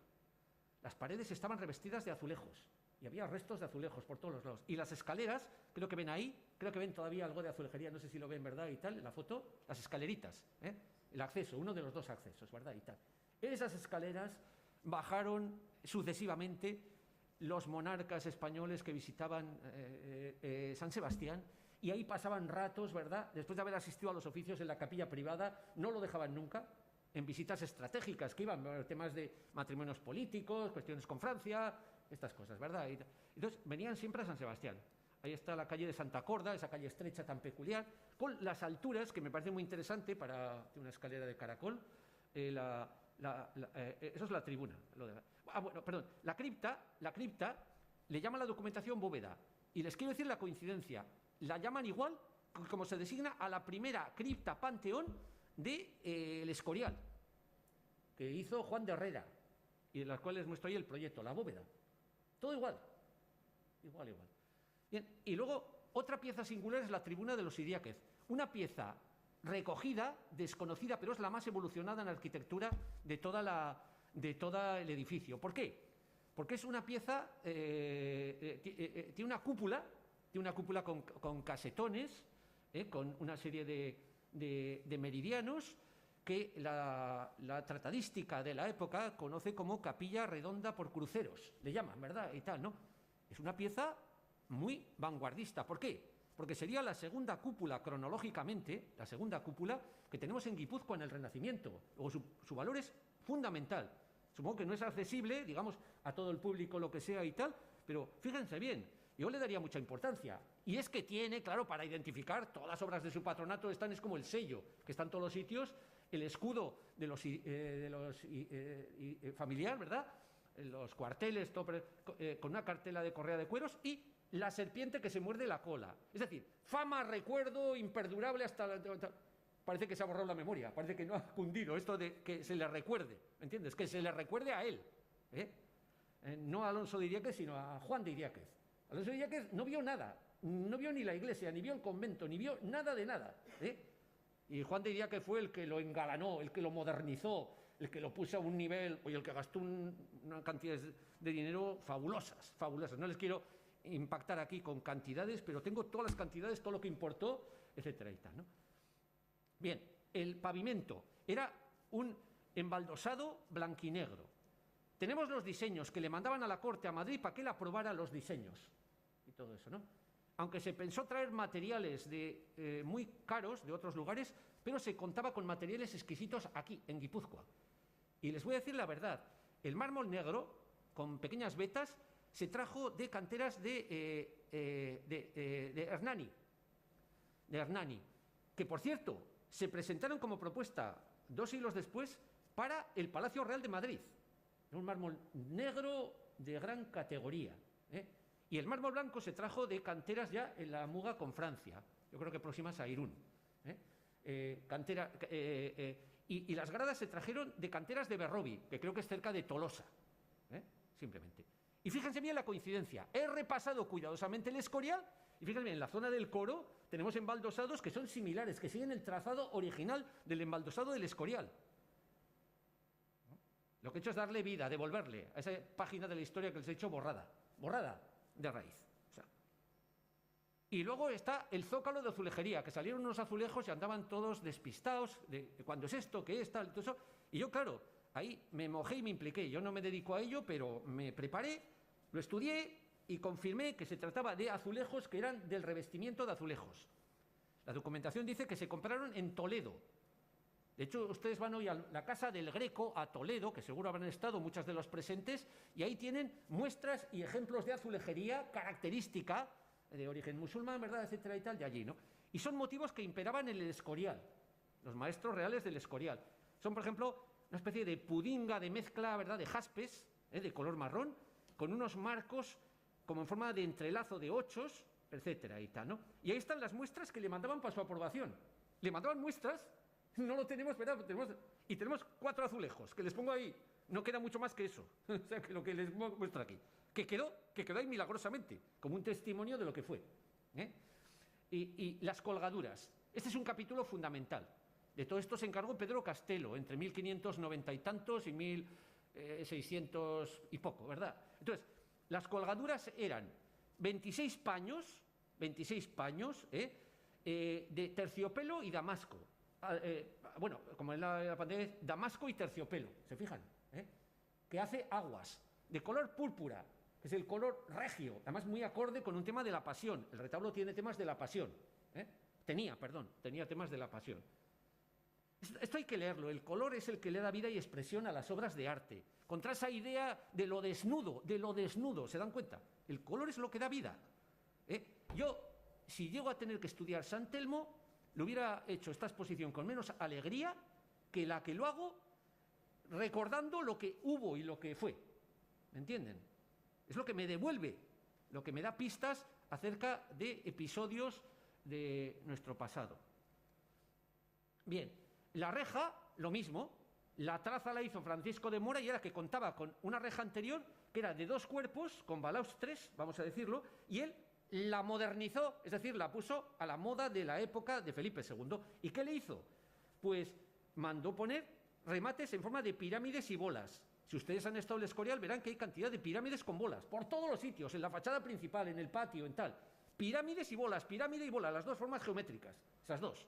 Las paredes estaban revestidas de azulejos y había restos de azulejos por todos los lados. Y las escaleras, creo que ven ahí, creo que ven todavía algo de azulejería, no sé si lo ven, ¿verdad? Y tal, en la foto, las escaleritas, el acceso, uno de los dos accesos, ¿verdad? Y tal. Esas escaleras bajaron sucesivamente los monarcas españoles que visitaban San Sebastián, y ahí pasaban ratos, ¿verdad? Después de haber asistido a los oficios en la capilla privada, no lo dejaban nunca, en visitas estratégicas que iban, temas de matrimonios políticos, cuestiones con Francia, estas cosas, ¿verdad? Y entonces venían siempre a San Sebastián. Ahí está la calle de Santa Corda, esa calle estrecha tan peculiar, con las alturas, que me parece muy interesante para una escalera de caracol. Eso es la tribuna. La cripta le llama a la documentación bóveda. Y les quiero decir la coincidencia. La llaman igual como se designa a la primera cripta panteón del Escorial, que hizo Juan de Herrera, y de las cuales muestro ahí el proyecto, la bóveda. Todo igual. Igual. Bien, y luego otra pieza singular es la tribuna de los Idiáquez. Una pieza recogida, desconocida, pero es la más evolucionada en arquitectura de todo el edificio. ¿Por qué? Porque es una pieza, tiene una cúpula con casetones, con una serie de meridianos que la tratadística de la época conoce como capilla redonda por cruceros, le llaman, ¿verdad? Y tal, ¿no? Es una pieza muy vanguardista. ¿Por qué? Porque sería la segunda cúpula cronológicamente, la segunda cúpula que tenemos en Guipúzcoa en el Renacimiento. Luego su valor es fundamental. Supongo que no es accesible, digamos, a todo el público, lo que sea y tal, pero fíjense bien, yo le daría mucha importancia. Y es que tiene, claro, para identificar todas las obras de su patronato, es como el sello, que está en todos los sitios, el escudo de los familiar, ¿verdad? Los cuarteles, con una cartela de correa de cueros y la serpiente que se muerde la cola. Es decir, fama, recuerdo, imperdurable parece que se ha borrado la memoria, parece que no ha cundido esto de que se le recuerde, ¿entiendes? Que se le recuerde a él, no a Alonso de Idiáquez, sino a Juan de Idiáquez. Alonso de Idiáquez no vio nada, no vio ni la iglesia, ni vio el convento, ni vio nada de nada, Y Juan de Idiáquez fue el que lo engalanó, el que lo modernizó, el que lo puso a un nivel, y el que gastó una cantidad de dinero fabulosas. No les quiero impactar aquí con cantidades, pero tengo todas las cantidades, todo lo que importó, etcétera y tal, ¿no? Bien, el pavimento era un embaldosado blanquinegro. Tenemos los diseños que le mandaban a la corte a Madrid para que él aprobara los diseños y todo eso, ¿no? Aunque se pensó traer materiales muy caros de otros lugares, pero se contaba con materiales exquisitos aquí, en Guipúzcoa. Y les voy a decir la verdad, el mármol negro, con pequeñas vetas, se trajo de canteras de Hernani, que por cierto, se presentaron como propuesta 2 siglos después para el Palacio Real de Madrid. Un mármol negro de gran categoría, Y el mármol blanco se trajo de canteras ya en la Muga con Francia, yo creo que próximas a Irún. Y las gradas se trajeron de canteras de Berrobi, que creo que es cerca de Tolosa, simplemente. Y fíjense bien la coincidencia, he repasado cuidadosamente el Escorial, y fíjense bien, en la zona del coro tenemos embaldosados que son similares, que siguen el trazado original del embaldosado del Escorial. Lo que he hecho es darle vida, devolverle a esa página de la historia que les he hecho borrada de raíz. Y luego está el zócalo de azulejería, que salieron unos azulejos y andaban todos despistados de cuándo es esto, qué es tal, todo eso. Y yo, claro, ahí me mojé y me impliqué. Yo no me dedico a ello, pero me preparé, lo estudié y confirmé que se trataba de azulejos que eran del revestimiento de azulejos. La documentación dice que se compraron en Toledo. De hecho, ustedes van hoy a la Casa del Greco, a Toledo, que seguro habrán estado muchas de los presentes, y ahí tienen muestras y ejemplos de azulejería característica de origen musulmán, ¿verdad?, etcétera y tal, de allí, ¿no? Y son motivos que imperaban en el Escorial, los maestros reales del Escorial. Son, por ejemplo, una especie de pudinga de mezcla, ¿verdad?, de jaspes, de color marrón, con unos marcos como en forma de entrelazo de ochos, etcétera y tal, ¿no? Y ahí están las muestras que le mandaban para su aprobación. Le mandaban muestras, no lo tenemos, ¿verdad? Y tenemos 4 azulejos, que les pongo ahí. No queda mucho más que eso, o sea, que lo que les muestro aquí. Que quedó ahí milagrosamente, como un testimonio de lo que fue. y las colgaduras. Este es un capítulo fundamental. De todo esto se encargó Pedro Castelo entre 1590 y tantos y 1600 y poco, ¿verdad? Entonces, las colgaduras eran 26 paños de terciopelo y damasco. Bueno, como en la pantalla, damasco y terciopelo, ¿se fijan? Que hace aguas, de color púrpura, que es el color regio, además muy acorde con un tema de la pasión. El retablo tiene temas de la pasión. Tenía temas de la pasión. Esto hay que leerlo. El color es el que le da vida y expresión a las obras de arte. Contra esa idea de lo desnudo, ¿se dan cuenta? El color es lo que da vida. Yo, si llego a tener que estudiar San Telmo, le hubiera hecho esta exposición con menos alegría que la que lo hago recordando lo que hubo y lo que fue. ¿Me entienden? Es lo que me devuelve, lo que me da pistas acerca de episodios de nuestro pasado. Bien, la reja, lo mismo, la traza la hizo Francisco de Mora y era que contaba con una reja anterior que era de 2 cuerpos, con balaustres, vamos a decirlo, y él la modernizó, es decir, la puso a la moda de la época de Felipe II. ¿Y qué le hizo? Pues mandó poner remates en forma de pirámides y bolas. Si ustedes han estado en el Escorial verán que hay cantidad de pirámides con bolas, por todos los sitios, en la fachada principal, en el patio, en tal. Pirámides y bolas, pirámide y bola, las dos formas geométricas, esas dos.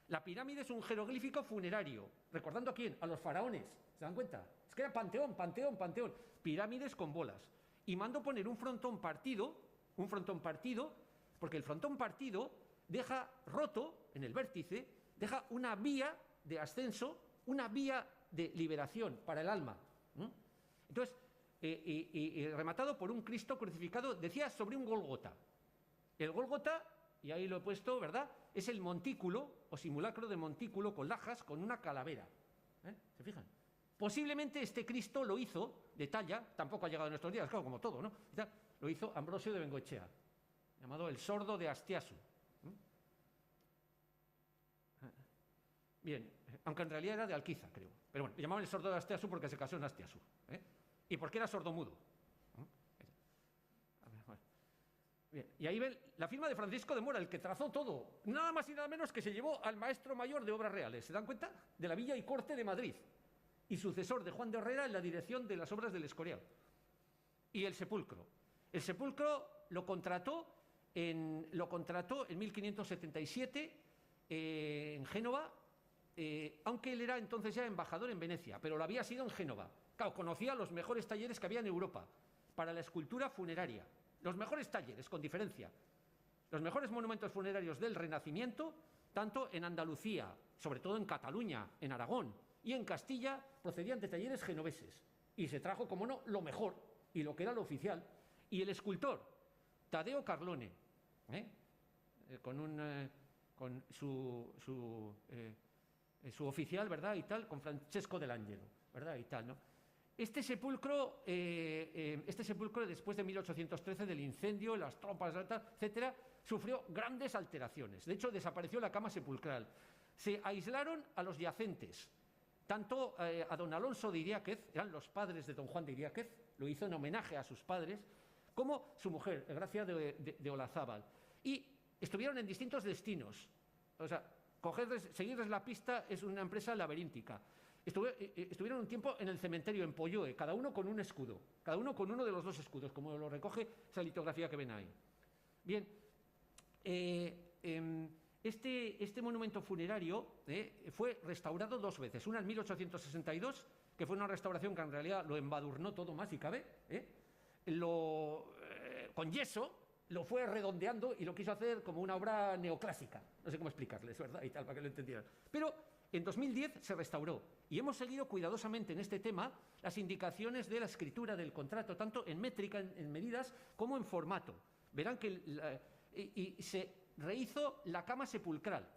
La pirámide es un jeroglífico funerario. ¿Recordando a quién? A los faraones. ¿Se dan cuenta? Es que era panteón. Pirámides con bolas. Y mandó poner un frontón partido, porque el frontón partido deja roto, en el vértice, deja una vía de ascenso, una vía de liberación para el alma. Entonces, y rematado por un Cristo crucificado, decía, sobre un Gólgota. El Gólgota, y ahí lo he puesto, ¿verdad?, es el montículo, o simulacro de montículo con lajas, con una calavera. ¿Se fijan? Posiblemente este Cristo lo hizo de talla, tampoco ha llegado a nuestros días, claro, como todo, ¿no? Lo hizo Ambrosio de Bengoechea, llamado el sordo de Astiasu. Bien, aunque en realidad era de Alquiza, creo. Pero bueno, le llamaban el sordo de Astiasu porque se casó en Astiasu. Y porque era sordomudo. Bien, y ahí ven la firma de Francisco de Mora, el que trazó todo, nada más y nada menos que se llevó al maestro mayor de obras reales, ¿se dan cuenta? De la Villa y Corte de Madrid, y sucesor de Juan de Herrera en la dirección de las obras del Escorial. Y el sepulcro. El sepulcro lo contrató en 1577 en Génova, aunque él era entonces ya embajador en Venecia, pero lo había sido en Génova. Claro, conocía los mejores talleres que había en Europa para la escultura funeraria. Los mejores talleres, con diferencia. Los mejores monumentos funerarios del Renacimiento, tanto en Andalucía, sobre todo en Cataluña, en Aragón y en Castilla, procedían de talleres genoveses. Y se trajo, como no, lo mejor y lo que era lo oficial. Y el escultor, Tadeo Carlone, con su oficial, ¿verdad? Y tal, con Francesco dell'Angelo, ¿verdad? Y tal, ¿no? Este sepulcro, después de 1813, del incendio, las tropas, etcétera, sufrió grandes alteraciones. De hecho, desapareció la cama sepulcral. Se aislaron a los yacentes. Tanto a don Alonso de Idiáquez, eran los padres de don Juan de Idiáquez, lo hizo en homenaje a sus padres, como su mujer, Gracia de Olazábal. Y estuvieron en distintos destinos. O sea, seguirles la pista es una empresa laberíntica. Estuvieron un tiempo en el cementerio, en Polloe, cada uno con un escudo, cada uno con uno de los 2 escudos, como lo recoge esa litografía que ven ahí. Bien, este monumento funerario fue restaurado 2 veces, una en 1862, que fue una restauración que en realidad lo embadurnó todo más si cabe, con yeso, lo fue redondeando y lo quiso hacer como una obra neoclásica, no sé cómo explicarles, ¿verdad? Y tal, para que lo entendieran. Pero en 2010 se restauró y hemos seguido cuidadosamente en este tema las indicaciones de la escritura del contrato, tanto en métrica, en medidas, como en formato. Verán que se rehizo la cama sepulcral.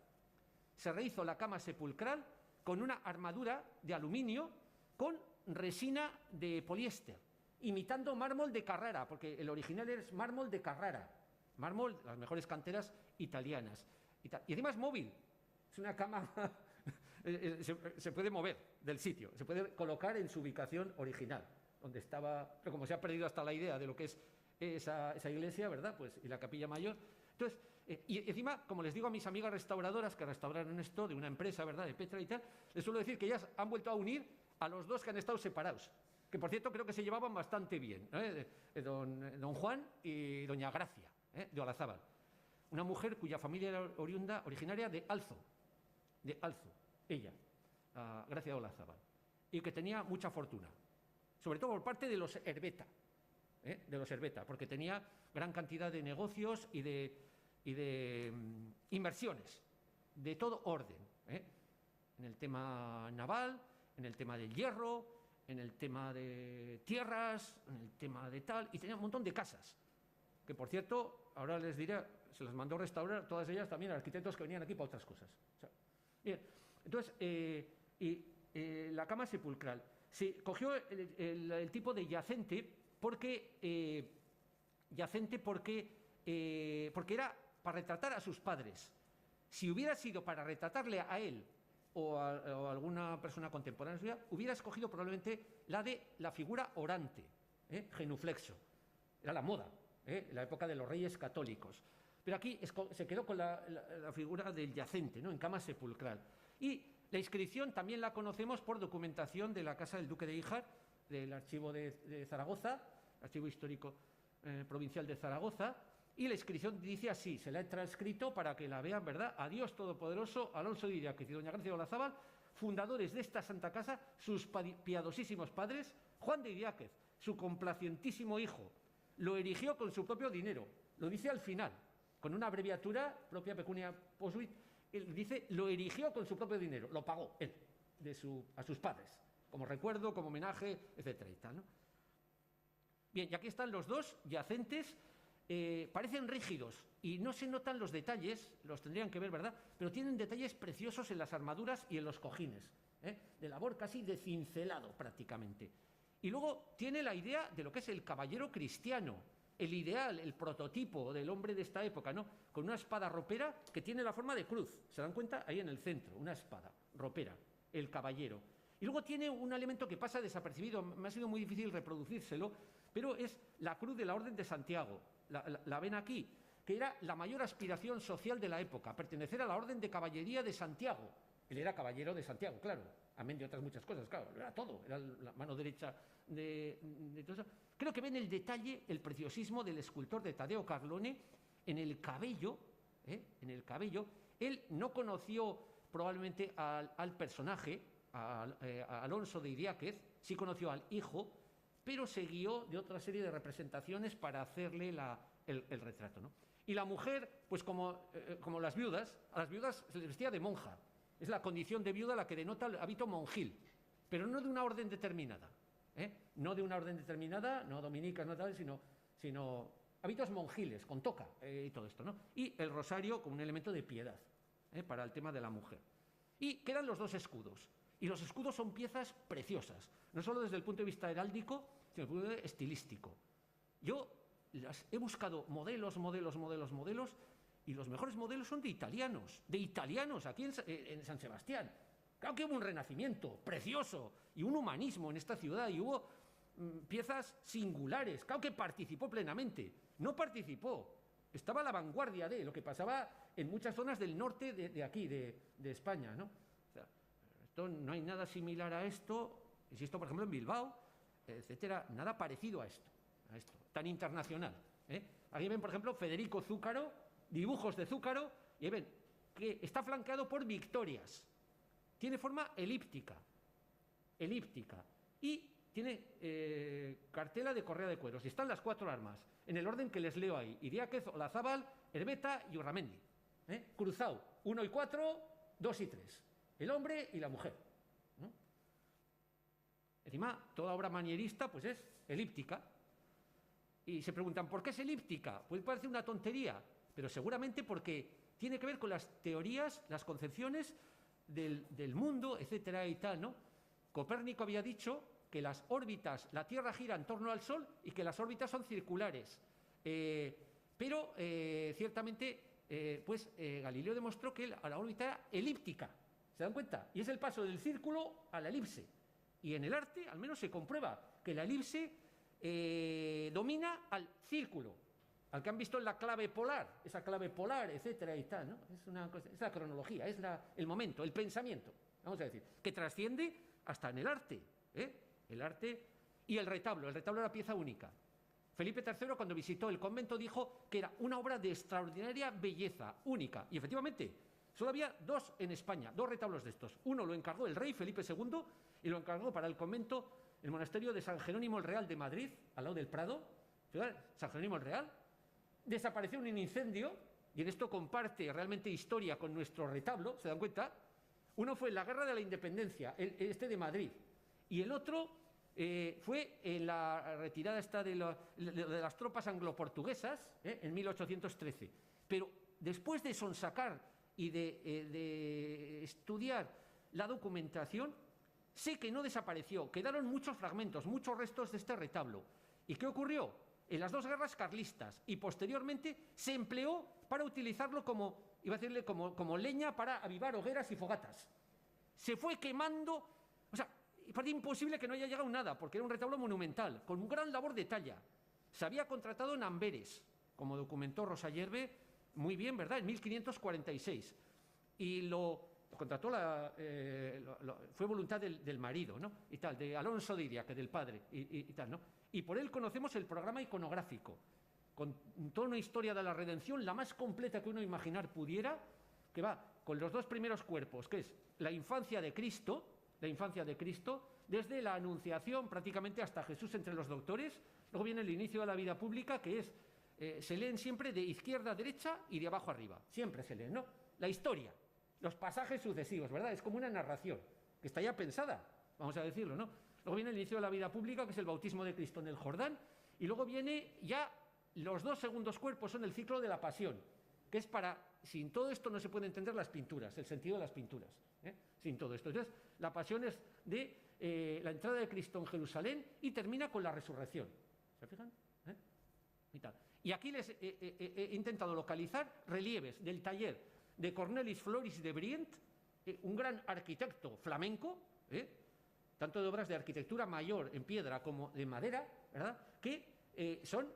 Se rehizo la cama sepulcral con una armadura de aluminio con resina de poliéster, imitando mármol de Carrara, porque el original es mármol de Carrara, mármol, las mejores canteras italianas. Y además móvil, es una cama... se puede mover del sitio, se puede colocar en su ubicación original, donde estaba, pero como se ha perdido hasta la idea de lo que es esa iglesia, ¿verdad? Pues, y la capilla mayor, Entonces, y encima, como les digo a mis amigas restauradoras que restauraron esto de una empresa, ¿verdad?, de Petra y tal, les suelo decir que ellas han vuelto a unir a los dos que han estado separados, que por cierto creo que se llevaban bastante bien, don Juan y doña Gracia, de Olazábal, una mujer cuya familia era originaria de Alzo, ella, Gracia de Olazábal, y que tenía mucha fortuna, sobre todo por parte de los Herbeta, porque tenía gran cantidad de negocios y de inversiones de todo orden, en el tema naval, en el tema del hierro, en el tema de tierras, en el tema de tal, y tenía un montón de casas, que por cierto, ahora les diré, se las mandó restaurar, todas ellas también, arquitectos que venían aquí para otras cosas. O sea, bien, entonces, la cama sepulcral, se cogió el tipo de yacente porque era para retratar a sus padres. Si hubiera sido para retratarle a él o a alguna persona contemporánea suya, hubiera escogido probablemente la de la figura orante, genuflexo. Era la moda, en la época de los reyes católicos. Pero aquí se quedó con la figura del yacente, ¿no?, en cama sepulcral. Y la inscripción también la conocemos por documentación de la Casa del Duque de Híjar, del Archivo de Zaragoza, Archivo Histórico Provincial de Zaragoza, y la inscripción dice así, se la he transcrito para que la vean, ¿verdad? A Dios Todopoderoso, Alonso de Idiáquez y doña Gracia de Olazábal, fundadores de esta santa casa, sus piadosísimos padres, Juan de Idiáquez, su complacientísimo hijo, lo erigió con su propio dinero, lo dice al final, con una abreviatura propia pecunia posuit, él dice, lo erigió con su propio dinero, lo pagó él, a sus padres, como recuerdo, como homenaje, etcétera y tal, ¿no? Bien, y aquí están los dos yacentes, parecen rígidos y no se notan los detalles, los tendrían que ver, ¿verdad?, pero tienen detalles preciosos en las armaduras y en los cojines, de labor casi de cincelado prácticamente. Y luego tiene la idea de lo que es el caballero cristiano, el ideal, el prototipo del hombre de esta época, ¿no?, con una espada ropera que tiene la forma de cruz, ¿se dan cuenta? Ahí en el centro, una espada ropera, el caballero. Y luego tiene un elemento que pasa desapercibido, me ha sido muy difícil reproducírselo, pero es la cruz de la Orden de Santiago, la ven aquí, que era la mayor aspiración social de la época, pertenecer a la Orden de Caballería de Santiago. Él era caballero de Santiago, claro, amén de otras muchas cosas, claro, era todo, era la mano derecha de todo eso. Creo que ven el detalle, el preciosismo del escultor de Tadeo Carlone en el cabello, Él no conoció probablemente al personaje, a Alonso de Idiáquez, sí conoció al hijo, pero se guió de otra serie de representaciones para hacerle el retrato, ¿no? Y la mujer, pues como las viudas, a las viudas se les vestía de monja. Es la condición de viuda la que denota el hábito monjil, pero no de una orden determinada, no de una orden determinada, no dominicas, no tal, sino hábitos monjiles, con toca y todo esto, ¿no? Y el rosario como un elemento de piedad para el tema de la mujer. Y quedan los dos escudos. Y los escudos son piezas preciosas, no solo desde el punto de vista heráldico, sino desde el punto de vista estilístico. Yo he buscado modelos, y los mejores modelos son de italianos, aquí en San Sebastián. Claro que hubo un renacimiento precioso y un humanismo en esta ciudad, y hubo piezas singulares. Claro que participó plenamente, no participó, estaba a la vanguardia de lo que pasaba en muchas zonas del norte de aquí, de España, ¿no? O sea, no hay nada similar a esto, insisto, por ejemplo, en Bilbao, etcétera, nada parecido a esto, tan internacional. Aquí ven, por ejemplo, Federico Zúcaro, dibujos de Zúcaro, y ven que está flanqueado por victorias. Tiene forma elíptica, y tiene cartela de correa de cueros, y están las 4 armas, en el orden que les leo ahí: Idiáquez, Olazábal, Herbeta y Urramendi. Cruzado, 1 y 4, 2 y 3. El hombre y la mujer, ¿no? Encima, toda obra manierista pues es elíptica. Y se preguntan, ¿por qué es elíptica? Puede parecer una tontería, pero seguramente porque tiene que ver con las teorías, las concepciones del mundo, etcétera y tal, ¿no? Copérnico había dicho que las órbitas, la Tierra gira en torno al Sol y que las órbitas son circulares. Pero ciertamente, Galileo demostró que la órbita era elíptica. ¿Se dan cuenta? Y es el paso del círculo a la elipse. Y en el arte, al menos, se comprueba que la elipse domina al círculo. al que han visto en la clave polar, esa clave polar, etcétera y tal, ¿no? Es la cronología, es el momento, el pensamiento, vamos a decir, que trasciende hasta en el arte, el arte y el retablo era pieza única. Felipe III, cuando visitó el convento, dijo que era una obra de extraordinaria belleza, única, y efectivamente, solo había 2 en España, 2 retablos de estos. Uno lo encargó el rey Felipe II y lo encargó para el convento, el monasterio de San Jerónimo el Real de Madrid, al lado del Prado. San Jerónimo el Real desapareció en un incendio, y en esto comparte realmente historia con nuestro retablo, ¿se dan cuenta? Uno fue en la Guerra de la Independencia, este de Madrid, y el otro fue en la retirada de las tropas anglo-portuguesas, en 1813. Pero después de sonsacar y de estudiar la documentación, sé que no desapareció, quedaron muchos fragmentos, muchos restos de este retablo. ¿Y qué ocurrió? En las 2 guerras carlistas, y posteriormente se empleó para utilizarlo como leña para avivar hogueras y fogatas. Se fue quemando, o sea, parece imposible que no haya llegado nada, porque era un retablo monumental, con un gran labor de talla. Se había contratado en Amberes, como documentó Rosa Yerbe, muy bien, ¿verdad?, en 1546. Y lo contrató, fue voluntad del marido, ¿no?, y tal, de Alonso de Iria, que del padre, y tal, ¿no? Y por él conocemos el programa iconográfico, con toda una historia de la redención, la más completa que uno imaginar pudiera, que va con los 2 primeros cuerpos, que es la infancia de Cristo, desde la Anunciación prácticamente hasta Jesús entre los doctores. Luego viene el inicio de la vida pública, que es, se leen siempre de izquierda a derecha y de abajo arriba, siempre se leen, ¿no? La historia, los pasajes sucesivos, ¿verdad? Es como una narración, que está ya pensada, vamos a decirlo, ¿no? Luego viene el inicio de la vida pública, que es el bautismo de Cristo en el Jordán, y luego viene ya los 2 segundos cuerpos, son el ciclo de la pasión, que es sin todo esto no se puede entender las pinturas, el sentido de las pinturas, sin todo esto. Entonces, la pasión es de la entrada de Cristo en Jerusalén y termina con la resurrección. ¿Se fijan? Y aquí les he intentado localizar relieves del taller de Cornelis Floris de Brient, un gran arquitecto flamenco, tanto de obras de arquitectura mayor en piedra como de madera, ¿verdad?, que son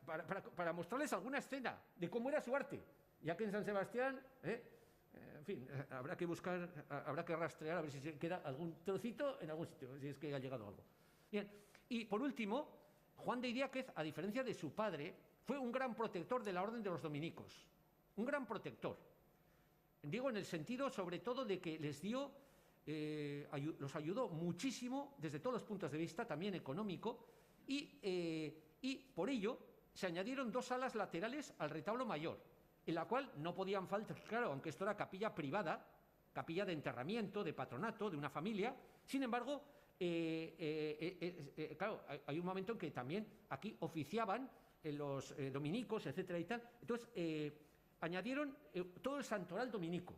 para mostrarles alguna escena de cómo era su arte, ya que en San Sebastián, en fin, habrá que buscar, habrá que rastrear a ver si se queda algún trocito en algún sitio, si es que ha llegado algo. Bien, y por último, Juan de Idiáquez, a diferencia de su padre, fue un gran protector de la orden de los dominicos, un gran protector. Digo en el sentido, sobre todo, de que les dio, los ayudó muchísimo desde todos los puntos de vista, también económico, y por ello se añadieron 2 salas laterales al retablo mayor, en la cual no podían faltar, claro, aunque esto era capilla privada, capilla de enterramiento, de patronato, de una familia. Sin embargo, claro, hay un momento en que también aquí oficiaban los dominicos, etcétera y tal. Entonces, añadieron todo el santoral dominico.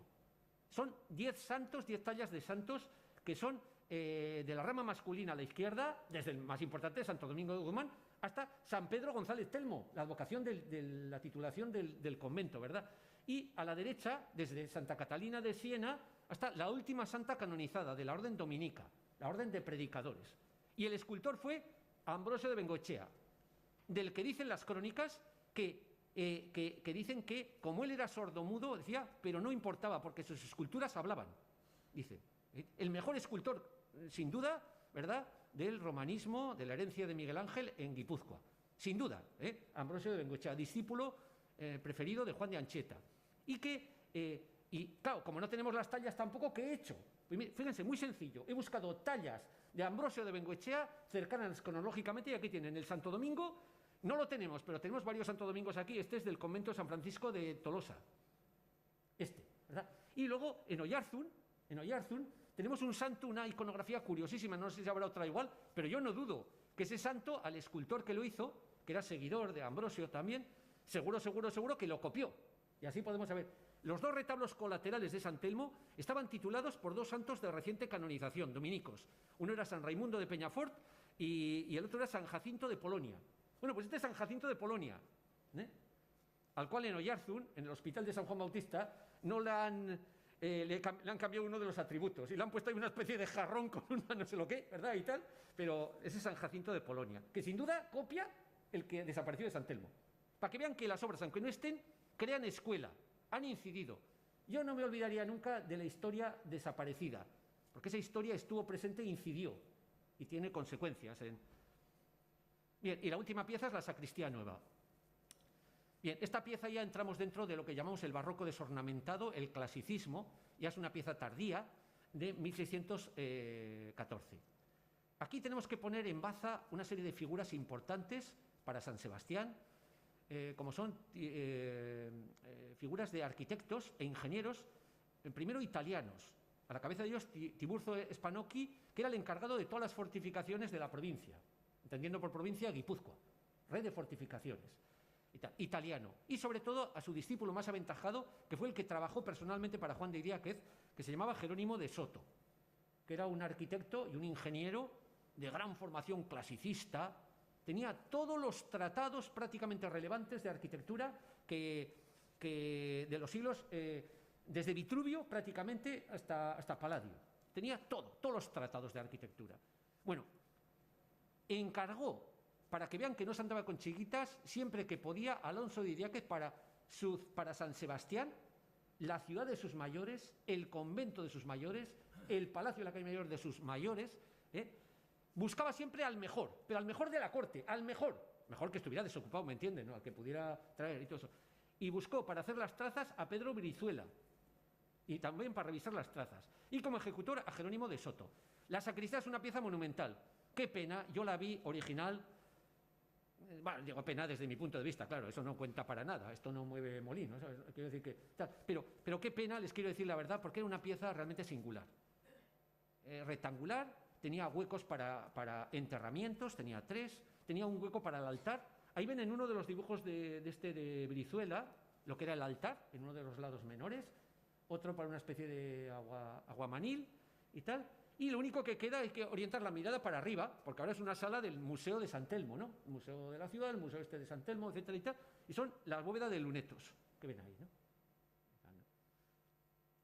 Son 10 santos, 10 tallas de santos, que son de la rama masculina a la izquierda, desde el más importante, Santo Domingo de Guzmán, hasta San Pedro González Telmo, la advocación de la titulación del convento, ¿verdad? Y a la derecha, desde Santa Catalina de Siena hasta la última santa canonizada de la orden dominica, la orden de predicadores. Y el escultor fue Ambrosio de Bengoechea, del que dicen las crónicas que dicen que, como él era sordomudo, decía, pero no importaba, porque sus esculturas hablaban, dice. El mejor escultor, sin duda, ¿verdad?, del romanismo, de la herencia de Miguel Ángel en Guipúzcoa. Sin duda, Ambrosio de Bengoechea, discípulo preferido de Juan de Ancheta. Y claro, como no tenemos las tallas tampoco, ¿qué he hecho? Fíjense, muy sencillo. He buscado tallas de Ambrosio de Bengoechea cercanas cronológicamente, y aquí tienen el Santo Domingo. No lo tenemos, pero tenemos varios Santo Domingos aquí. Este es del convento de San Francisco de Tolosa. ¿Verdad? Y luego, en Oyarzún, tenemos un santo, una iconografía curiosísima, no sé si habrá otra igual, pero yo no dudo que ese santo, al escultor que lo hizo, que era seguidor de Ambrosio también, seguro que lo copió. Y así podemos saber. Los 2 retablos colaterales de San Telmo estaban titulados por 2 santos de reciente canonización, dominicos. Uno era San Raimundo de Peñafort y el otro era San Jacinto de Polonia. Bueno, pues este es San Jacinto de Polonia, al cual en Oyarzún, en el hospital de San Juan Bautista, no le han cambiado uno de los atributos y le han puesto ahí una especie de jarrón con una no sé lo qué, ¿verdad? Y tal, pero ese es San Jacinto de Polonia, que sin duda copia el que desapareció de San Telmo. para que vean que las obras, aunque no estén, crean escuela, han incidido. Yo no me olvidaría nunca de la historia desaparecida, porque esa historia estuvo presente e incidió, y tiene consecuencias. Bien, y la última pieza es la sacristía nueva. Bien, esta pieza ya entramos dentro de lo que llamamos el barroco desornamentado, el clasicismo, ya es una pieza tardía de 1614. Aquí tenemos que poner en baza una serie de figuras importantes para San Sebastián, como son figuras de arquitectos e ingenieros, primero italianos. A la cabeza de ellos Tiburcio Spanocchi, que era el encargado de todas las fortificaciones de la provincia, entendiendo por provincia Guipúzcoa, red de fortificaciones, italiano. Y sobre todo a su discípulo más aventajado, que fue el que trabajó personalmente para Juan de Idiáquez, que se llamaba Jerónimo de Soto, que era un arquitecto y un ingeniero de gran formación clasicista. Tenía todos los tratados prácticamente relevantes de arquitectura que de los siglos, desde Vitruvio prácticamente hasta Palladio. Tenía todos los tratados de arquitectura. Bueno, encargó, para que vean que no se andaba con chiquitas, siempre que podía, Alonso de Idiáquez para San Sebastián, la ciudad de sus mayores, el convento de sus mayores, el palacio de la calle Mayor de sus mayores, buscaba siempre al mejor, pero al mejor de la corte, al mejor que estuviera desocupado, ¿me entienden?, ¿no?, al que pudiera traer y todo eso. Y buscó para hacer las trazas a Pedro Brizuela, y también para revisar las trazas, y como ejecutor a Jerónimo de Soto. La sacristía es una pieza monumental. Qué pena, yo la vi original. Bueno, digo pena desde mi punto de vista, claro, eso no cuenta para nada, esto no mueve molinos, ¿sabes? Quiero decir que tal, pero qué pena, les quiero decir la verdad, porque era una pieza realmente singular. Rectangular, tenía huecos para enterramientos, tenía 3, tenía un hueco para el altar. Ahí ven en uno de los dibujos de Brizuela, lo que era el altar, en uno de los lados menores, otro para una especie de aguamanil y tal. Y lo único que queda es que orientar la mirada para arriba, porque ahora es una sala del Museo de San Telmo, ¿no? El Museo de la Ciudad, el Museo de San Telmo, etcétera y tal. Y son las bóvedas de lunetos, que ven ahí, ¿no?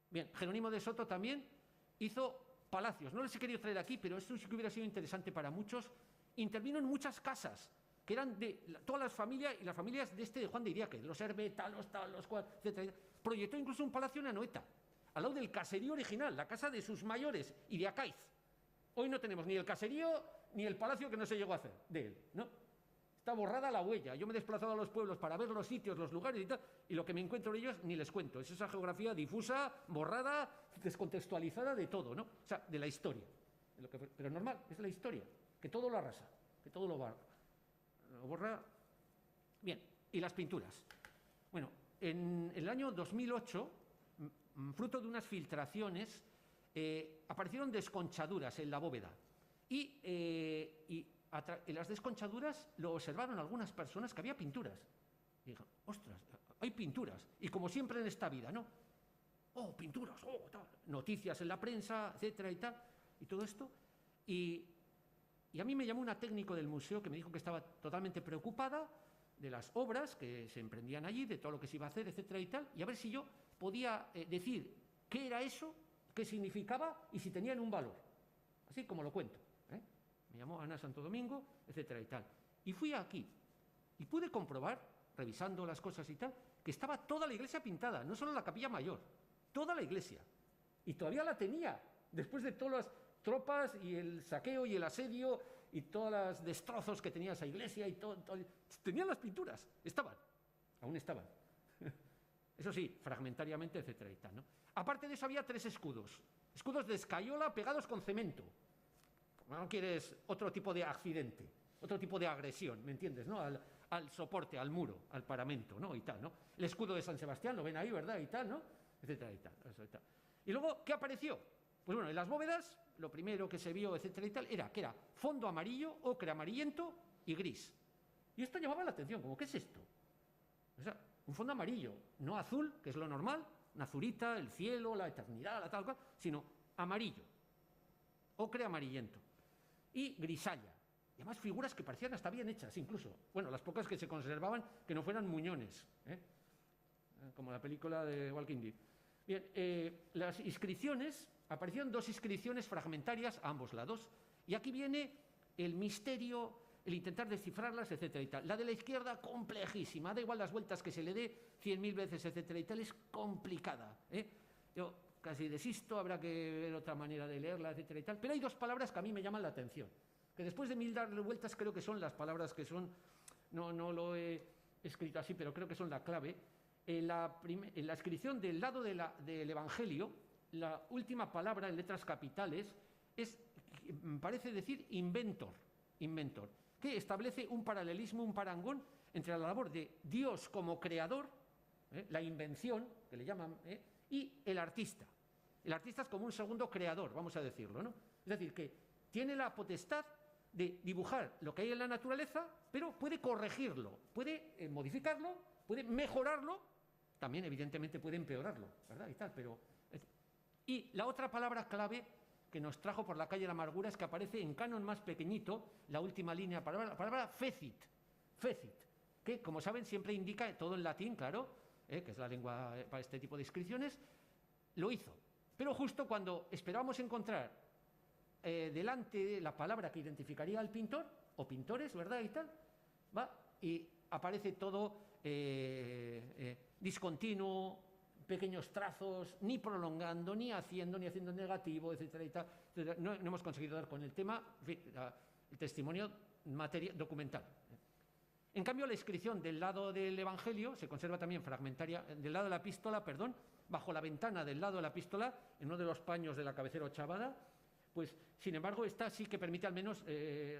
Bien, Jerónimo de Soto también hizo palacios. No les he querido traer aquí, pero esto sí que hubiera sido interesante para muchos. Intervino en muchas casas, que eran de todas las familias, y las familias de Juan de Idiáquez, los Herbeta, los tal, los cual, etcétera. Proyectó incluso un palacio en Anoeta, al lado del caserío original, la casa de sus mayores, Idiáquez. Hoy no tenemos ni el caserío ni el palacio, que no se llegó a hacer de él, ¿no? Está borrada la huella. Yo me he desplazado a los pueblos para ver los sitios, los lugares y tal, y lo que me encuentro en ellos ni les cuento. Es esa geografía difusa, borrada, descontextualizada de todo, ¿no? O sea, de la historia. Pero normal, es la historia, que todo lo arrasa, que todo lo borra. Bien, y las pinturas. Bueno, en el año 2008, fruto de unas filtraciones, aparecieron desconchaduras en la bóveda. Y en las desconchaduras lo observaron algunas personas, que había pinturas. Y dijeron, ostras, hay pinturas. Y como siempre en esta vida, ¿no? Oh, pinturas, oh, tal. Noticias en la prensa, etcétera y tal. Y todo esto. Y a mí me llamó una técnico del museo que me dijo que estaba totalmente preocupada de las obras que se emprendían allí, de todo lo que se iba a hacer, etcétera y tal, y a ver si yo podía decir qué era eso, qué significaba y si tenían un valor. Así como lo cuento. Me llamó Ana Santo Domingo, etcétera y tal. Y fui aquí y pude comprobar, revisando las cosas y tal, que estaba toda la iglesia pintada, no solo la capilla mayor, toda la iglesia. Y todavía la tenía, después de todas las tropas y el saqueo y el asedio y todos los destrozos que tenía esa iglesia y todo. Tenían las pinturas, aún estaban. Eso sí, fragmentariamente, etcétera y tal, ¿no? Aparte de eso había 3 escudos de escayola pegados con cemento. No quieres otro tipo de accidente, otro tipo de agresión, ¿me entiendes?, ¿no? Al soporte, al muro, al paramento, ¿no? Y tal, ¿no? El escudo de San Sebastián, lo ven ahí, ¿verdad? Y tal, ¿no? Etcétera y tal, eso y tal. Y luego, ¿qué apareció? Pues bueno, en las bóvedas, lo primero que se vio, etcétera y tal, era que era fondo amarillo, ocre amarillento y gris. Y esto llamaba la atención, como, ¿qué es esto? O sea, un fondo amarillo, no azul, que es lo normal, una azulita, el cielo, la eternidad, la tal cual, sino amarillo, ocre amarillento y grisalla. Y además figuras que parecían hasta bien hechas, incluso. Bueno, las pocas que se conservaban, que no fueran muñones, como la película de Walking Dead. Bien, las inscripciones, aparecieron 2 inscripciones fragmentarias a ambos lados. Y aquí viene el misterio el intentar descifrarlas, etcétera y tal. La de la izquierda, complejísima, da igual las vueltas que se le dé, 100.000 veces, etcétera y tal, es complicada. Yo casi desisto, habrá que ver otra manera de leerla, etcétera y tal, pero hay dos palabras que a mí me llaman la atención, que después de 1000 darle vueltas creo que son las palabras que son, no lo he escrito así, pero creo que son la clave. En la inscripción del lado del Evangelio, la última palabra en letras capitales parece decir inventor, que establece un paralelismo, un parangón entre la labor de Dios como creador, la invención, que le llaman, y el artista. El artista es como un segundo creador, vamos a decirlo, ¿no? Es decir, que tiene la potestad de dibujar lo que hay en la naturaleza, pero puede corregirlo, puede modificarlo, puede mejorarlo, también evidentemente puede empeorarlo, ¿verdad? Y tal, y la otra palabra clave que nos trajo por la calle de la amargura es que aparece en canon más pequeñito, la última línea, la palabra fecit, que como saben siempre indica, todo en latín, claro, que es la lengua para este tipo de inscripciones, lo hizo. Pero justo cuando esperábamos encontrar delante la palabra que identificaría al pintor, o pintores, ¿verdad? Y tal, y aparece todo discontinuo, pequeños trazos, ni prolongando, ni haciendo negativo, etcétera y tal. No hemos conseguido dar con el tema, el testimonio documental. En cambio, la inscripción del lado del Evangelio se conserva también fragmentaria, del lado de la epístola, perdón, bajo la ventana del lado de la epístola, en uno de los paños de la cabecera ochavada, pues, sin embargo, esta sí que permite al menos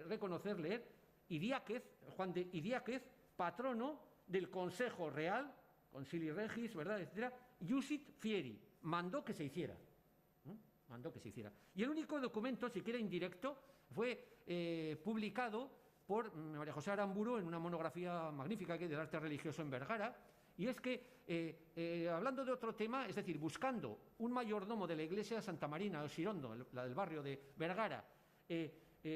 reconocer, leer, Idiáquez, Juan de Idiáquez, patrono del Consejo Real, Concili Regis, ¿verdad?, etcétera, Iusit Fieri, mandó que se hiciera. Y el único documento, siquiera indirecto, fue publicado por María José Aramburu en una monografía magnífica que del arte religioso en Vergara, y es que, hablando de otro tema, es decir, buscando un mayordomo de la iglesia de Santa Marina o Sirondo, la del barrio de Vergara,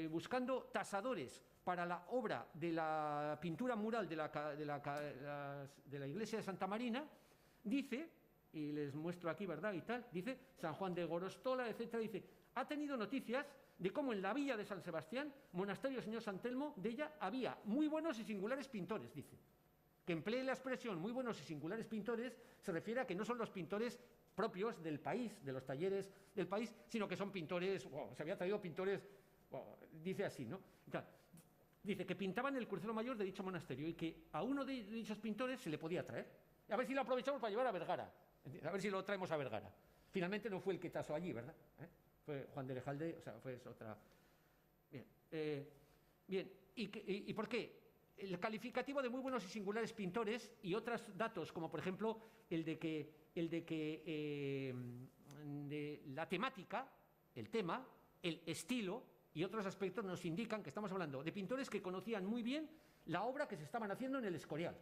buscando tasadores para la obra de la pintura mural de la iglesia de Santa Marina, dice, y les muestro aquí, ¿verdad? Y tal, dice San Juan de Gorostola, etcétera, dice, ha tenido noticias de cómo en la villa de San Sebastián, monasterio del Señor San Telmo, de ella había muy buenos y singulares pintores, dice. Que emplee la expresión muy buenos y singulares pintores se refiere a que no son los pintores propios del país, de los talleres del país, sino que son pintores, se había traído pintores, dice así, ¿no? Dice que pintaban el crucero mayor de dicho monasterio y que a uno de dichos pintores se le podía traer. A ver si lo aprovechamos para llevar a Vergara, a ver si lo traemos a Vergara. Finalmente no fue el que tasó allí, ¿verdad? Fue Juan de Lejalde, o sea, fue otra. Bien, ¿y por qué? El calificativo de muy buenos y singulares pintores y otros datos, como por ejemplo de la temática, el tema, el estilo y otros aspectos nos indican que estamos hablando de pintores que conocían muy bien la obra que se estaban haciendo en el Escorial,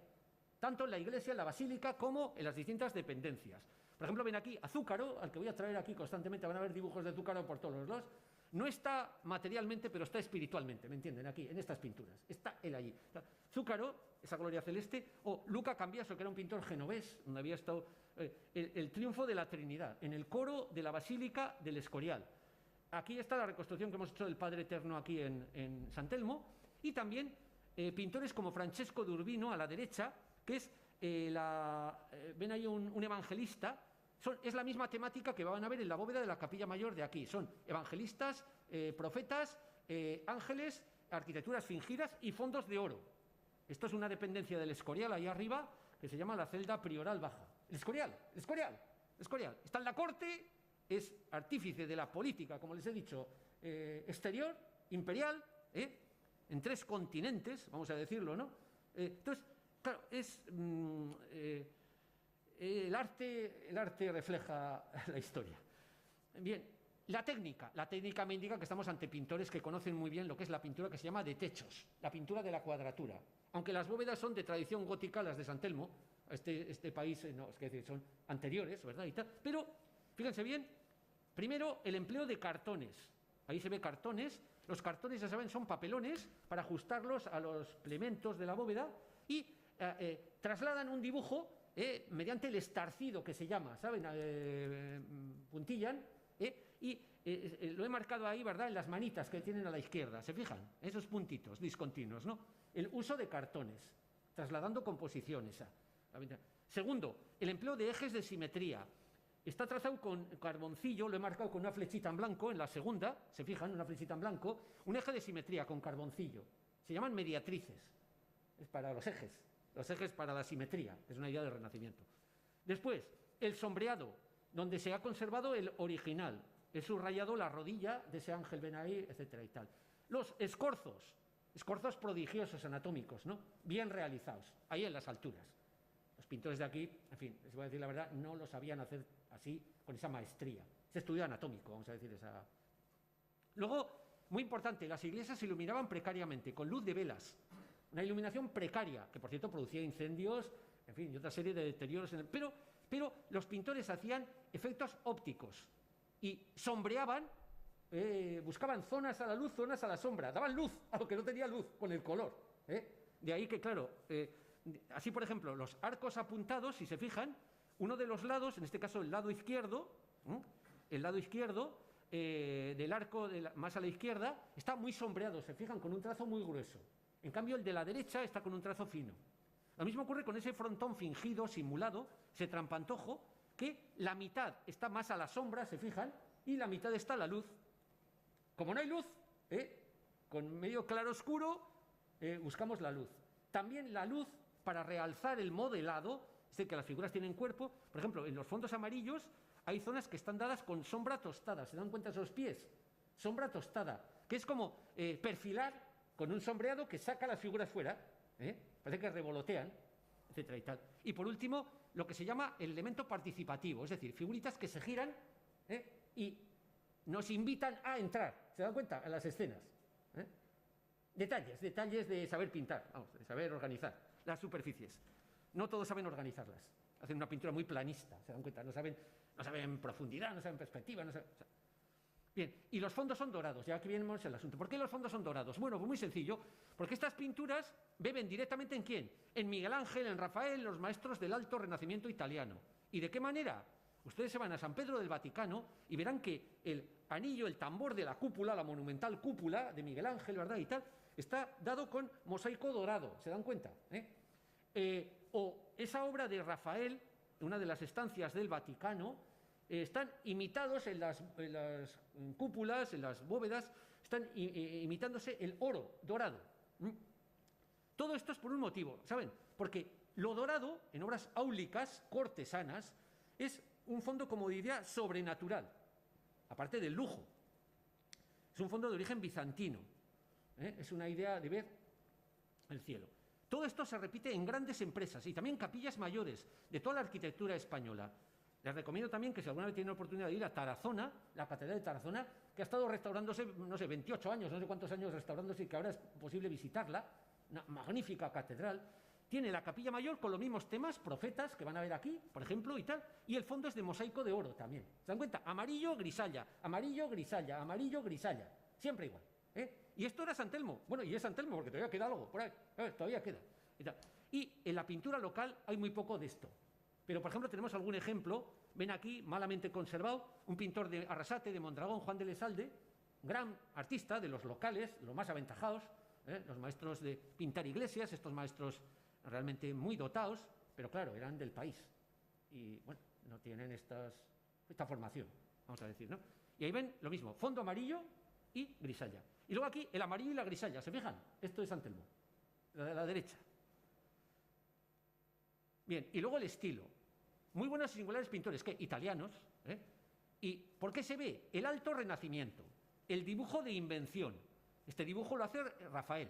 tanto en la iglesia, en la basílica, como en las distintas dependencias. Por ejemplo, ven aquí a Zúcaro, al que voy a traer aquí constantemente, van a ver dibujos de Zúcaro por todos los lados. No está materialmente, pero está espiritualmente, ¿me entienden? Aquí, en estas pinturas. Está él allí. Zúcaro, esa gloria celeste, o Luca Cambiaso, que era un pintor genovés, donde había estado el triunfo de la Trinidad, en el coro de la Basílica del Escorial. Aquí está la reconstrucción que hemos hecho del Padre Eterno aquí en San Telmo, y también pintores como Francesco de Urbino, a la derecha, que es, ven ahí un evangelista. Es la misma temática que van a ver en la bóveda de la capilla mayor de aquí. Son evangelistas, profetas, ángeles, arquitecturas fingidas y fondos de oro. Esto es una dependencia del Escorial ahí arriba, que se llama la celda prioral baja. El Escorial. Está en la corte, es artífice de la política, como les he dicho, exterior, imperial, en 3 continentes, vamos a decirlo, ¿no? Entonces, claro, es... El arte refleja la historia. Bien, la técnica me indica que estamos ante pintores que conocen muy bien lo que es la pintura que se llama de techos, la pintura de la cuadratura. Aunque las bóvedas son de tradición gótica, las de San Telmo, este país, no, es decir, son anteriores, ¿verdad? Y tal, pero, fíjense bien, primero el empleo de cartones. Ahí se ve cartones. Los cartones, ya saben, son papelones para ajustarlos a los plementos de la bóveda y trasladan un dibujo mediante el estarcido que se llama, ¿saben? Puntillan, y lo he marcado ahí, ¿verdad?, en las manitas que tienen a la izquierda, ¿se fijan? Esos puntitos discontinuos, ¿no? El uso de cartones, trasladando composiciones. Segundo, el empleo de ejes de simetría. Está trazado con carboncillo, lo he marcado con una flechita en blanco en la segunda, ¿se fijan? Una flechita en blanco, un eje de simetría con carboncillo. Se llaman mediatrices, es para los ejes para la simetría, es una idea del Renacimiento. Después, el sombreado, donde se ha conservado el original, he subrayado la rodilla de ese ángel Benaí, etcétera y tal. Los escorzos prodigiosos anatómicos, ¿no? Bien realizados, ahí en las alturas. Los pintores de aquí, en fin, les voy a decir la verdad, no lo sabían hacer así, con esa maestría. Ese estudio anatómico, vamos a decir esa. Luego, muy importante, las iglesias se iluminaban precariamente, con luz de velas. Una iluminación precaria, que por cierto producía incendios, en fin, y otra serie de deterioros. Pero los pintores hacían efectos ópticos y sombreaban, buscaban zonas a la luz, zonas a la sombra, daban luz a lo que no tenía luz con el color. De ahí que, claro, así por ejemplo, los arcos apuntados, si se fijan, uno de los lados, en este caso el lado izquierdo del arco más a la izquierda, está muy sombreado, se fijan, con un trazo muy grueso. En cambio, el de la derecha está con un trazo fino. Lo mismo ocurre con ese frontón fingido, simulado, ese trampantojo, que la mitad está más a la sombra, se fijan, y la mitad está a la luz. Como no hay luz, con medio claro-oscuro, buscamos la luz. También la luz para realzar el modelado, es decir, que las figuras tienen cuerpo. Por ejemplo, en los fondos amarillos hay zonas que están dadas con sombra tostada. ¿Se dan cuenta esos pies? Sombra tostada, que es como perfilar con un sombreado que saca las figuras fuera, parece que revolotean, etcétera y tal. Y por último, lo que se llama el elemento participativo, es decir, figuritas que se giran y nos invitan a entrar, ¿se dan cuenta? A las escenas. Detalles de saber pintar, vamos, de saber organizar las superficies. No todos saben organizarlas, hacen una pintura muy planista, ¿se dan cuenta? No saben profundidad, no saben perspectiva, no saben. Bien, y los fondos son dorados, ya que vemos el asunto. ¿Por qué los fondos son dorados? Bueno, pues muy sencillo, porque estas pinturas beben directamente ¿en quién? En Miguel Ángel, en Rafael, los maestros del Alto Renacimiento italiano. ¿Y de qué manera? Ustedes se van a San Pedro del Vaticano y verán que el anillo, el tambor de la cúpula, la monumental cúpula de Miguel Ángel, ¿verdad? Y tal, está dado con mosaico dorado, ¿se dan cuenta? O esa obra de Rafael, una de las estancias del Vaticano, están imitados en las cúpulas, en las bóvedas, están imitándose el oro dorado. Todo esto es por un motivo, ¿saben? Porque lo dorado, en obras áulicas, cortesanas, es un fondo, como diría, sobrenatural, aparte del lujo. Es un fondo de origen bizantino. Es una idea de ver el cielo. Todo esto se repite en grandes empresas y también capillas mayores de toda la arquitectura española. Les recomiendo también que si alguna vez tienen la oportunidad de ir a Tarazona, la Catedral de Tarazona, que ha estado restaurándose, no sé, 28 años, no sé cuántos años restaurándose y que ahora es posible visitarla, una magnífica catedral, tiene la capilla mayor con los mismos temas, profetas, que van a ver aquí, por ejemplo, y tal, y el fondo es de mosaico de oro también. ¿Se dan cuenta? Amarillo, grisalla, amarillo, grisalla, amarillo, grisalla, siempre igual. Y esto era San Telmo, bueno, y es San Telmo porque todavía queda algo, por ahí, todavía queda. Y en la pintura local hay muy poco de esto. Pero, por ejemplo, tenemos algún ejemplo, ven aquí, malamente conservado, un pintor de Arrasate, de Mondragón, Juan de Lesalde, gran artista de los locales, los más aventajados, los maestros de pintar iglesias, estos maestros realmente muy dotados, pero claro, eran del país. Y, bueno, no tienen esta formación, vamos a decir, ¿no? Y ahí ven lo mismo, fondo amarillo y grisalla. Y luego aquí, el amarillo y la grisalla, ¿se fijan? Esto es San Telmo, la de la derecha. Bien, y luego el estilo. Muy buenos y singulares pintores, ¿qué? Italianos. ¿Y por qué se ve? El Alto Renacimiento, el dibujo de invención. Este dibujo lo hace Rafael.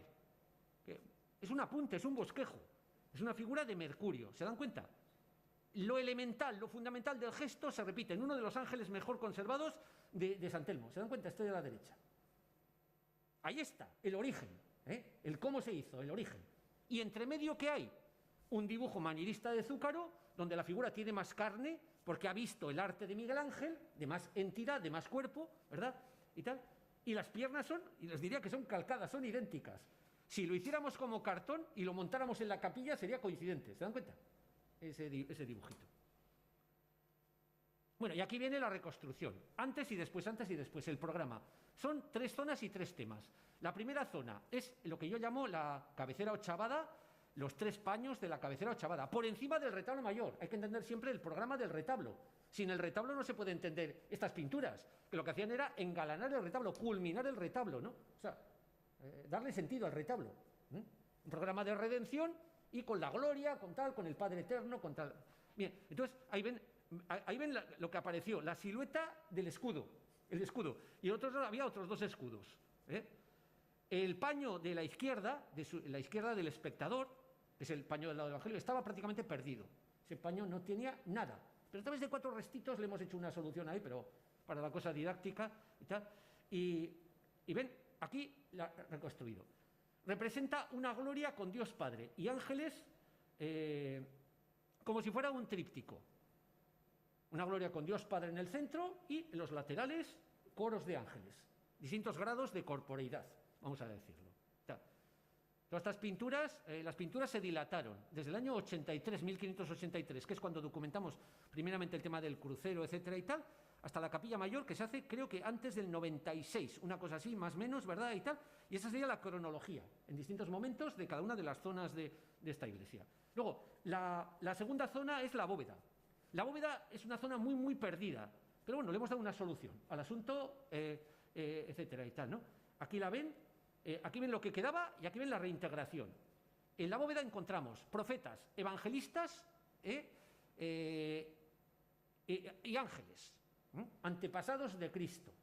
Es un apunte, es un bosquejo, es una figura de Mercurio. ¿Se dan cuenta? Lo elemental, lo fundamental del gesto se repite en uno de los ángeles mejor conservados de San Telmo. ¿Se dan cuenta? Este de la derecha. Ahí está, el origen, el cómo se hizo, el origen. Y entre medio, ¿qué hay? Un dibujo manierista de Zúcaro, donde la figura tiene más carne, porque ha visto el arte de Miguel Ángel, de más entidad, de más cuerpo, ¿verdad? Y tal. Y las piernas son, y les diría que son calcadas, son idénticas. Si lo hiciéramos como cartón y lo montáramos en la capilla, sería coincidente. ¿Se dan cuenta? Ese dibujito. Bueno, y aquí viene la reconstrucción, antes y después, el programa. Son 3 zonas y 3 temas. La primera zona es lo que yo llamo la cabecera ochavada, los 3 paños de la cabecera ochavada, por encima del retablo mayor. Hay que entender siempre el programa del retablo. Sin el retablo no se puede entender estas pinturas, que lo que hacían era engalanar el retablo, culminar el retablo, ¿no? O sea, darle sentido al retablo. Un programa de redención y con la gloria, con tal, con el Padre Eterno, con tal. Bien, entonces ahí ven lo que apareció, la silueta del escudo, el escudo. Y había otros 2 escudos. El paño de la izquierda, la izquierda del espectador, que es el paño del lado del Evangelio, estaba prácticamente perdido. Ese paño no tenía nada. Pero a través de 4 restitos le hemos hecho una solución ahí, pero para la cosa didáctica y tal. Y ven, aquí la reconstruido. Representa una gloria con Dios Padre y ángeles como si fuera un tríptico. Una gloria con Dios Padre en el centro y en los laterales coros de ángeles. Distintos grados de corporeidad, vamos a decirlo. Todas estas pinturas, las pinturas se dilataron desde el año 83, 1583, que es cuando documentamos primeramente el tema del crucero, etcétera y tal, hasta la capilla mayor, que se hace creo que antes del 96, una cosa así, más o menos, ¿verdad? Y tal. Y esa sería la cronología, en distintos momentos de cada una de las zonas de esta iglesia. Luego, la segunda zona es la bóveda. La bóveda es una zona muy, muy perdida, pero bueno, le hemos dado una solución al asunto, etcétera y tal, ¿no? Aquí la ven. Aquí ven lo que quedaba y aquí ven la reintegración. En la bóveda encontramos profetas, evangelistas y ángeles, antepasados de Cristo,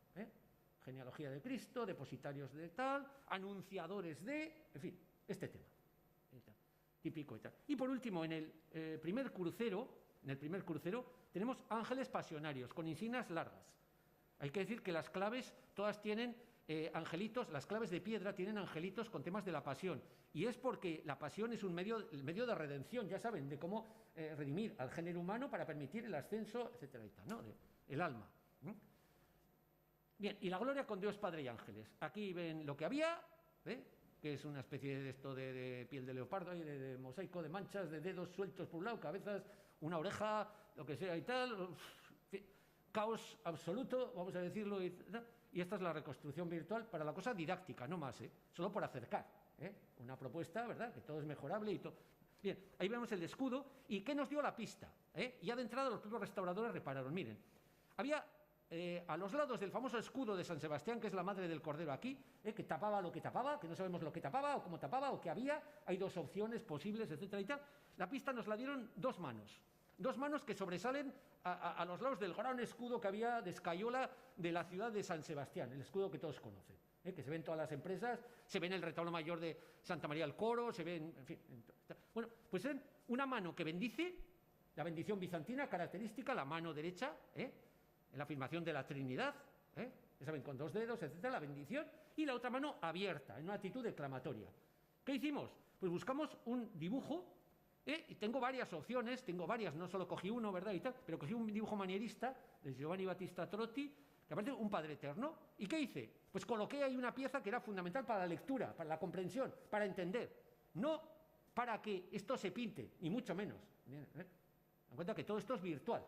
genealogía de Cristo, depositarios de tal, anunciadores de, en fin, este tema típico y tal. Y por último, en el primer crucero tenemos ángeles pasionarios con insignias largas. Hay que decir que las claves todas tienen angelitos, las claves de piedra tienen angelitos con temas de la pasión. Y es porque la pasión es el medio de redención, ya saben, de cómo redimir al género humano para permitir el ascenso, etcétera y tal, ¿no? El alma. Bien, y la gloria con Dios Padre y ángeles. Aquí ven lo que había, que es una especie de esto de piel de leopardo y de mosaico de manchas, de dedos sueltos por un lado, cabezas, una oreja, lo que sea y tal. Caos absoluto, vamos a decirlo. Y esta es la reconstrucción virtual para la cosa didáctica, no más, solo por acercar. Una propuesta, ¿verdad? Que todo es mejorable y todo. Bien, ahí vemos el escudo. ¿Y qué nos dio la pista? Ya de entrada los propios restauradores repararon. Miren, había a los lados del famoso escudo de San Sebastián, que es la madre del Cordero aquí, que tapaba lo que tapaba, que no sabemos lo que tapaba o cómo tapaba o qué había. Hay 2 opciones posibles, etcétera y tal. La pista nos la dieron 2 manos. 2 manos que sobresalen a los lados del gran escudo que había de escayola de la ciudad de San Sebastián, el escudo que todos conocen, que se ven todas las empresas, se ve en el retablo mayor de Santa María del Coro, se ven, en fin. Bueno, pues ven una mano que bendice, la bendición bizantina característica, la mano derecha, en la afirmación de la Trinidad, ya saben, con 2 dedos, etcétera, la bendición, y la otra mano abierta, en una actitud declamatoria. ¿Qué hicimos? Pues buscamos un dibujo. Y tengo varias opciones, no solo cogí uno, ¿verdad? Y tal, pero cogí un dibujo manierista de Giovanni Battista Trotti, que aparece un Padre Eterno. ¿Y qué hice? Pues coloqué ahí una pieza que era fundamental para la lectura, para la comprensión, para entender. No para que esto se pinte, ni mucho menos. Den cuenta que todo esto es virtual.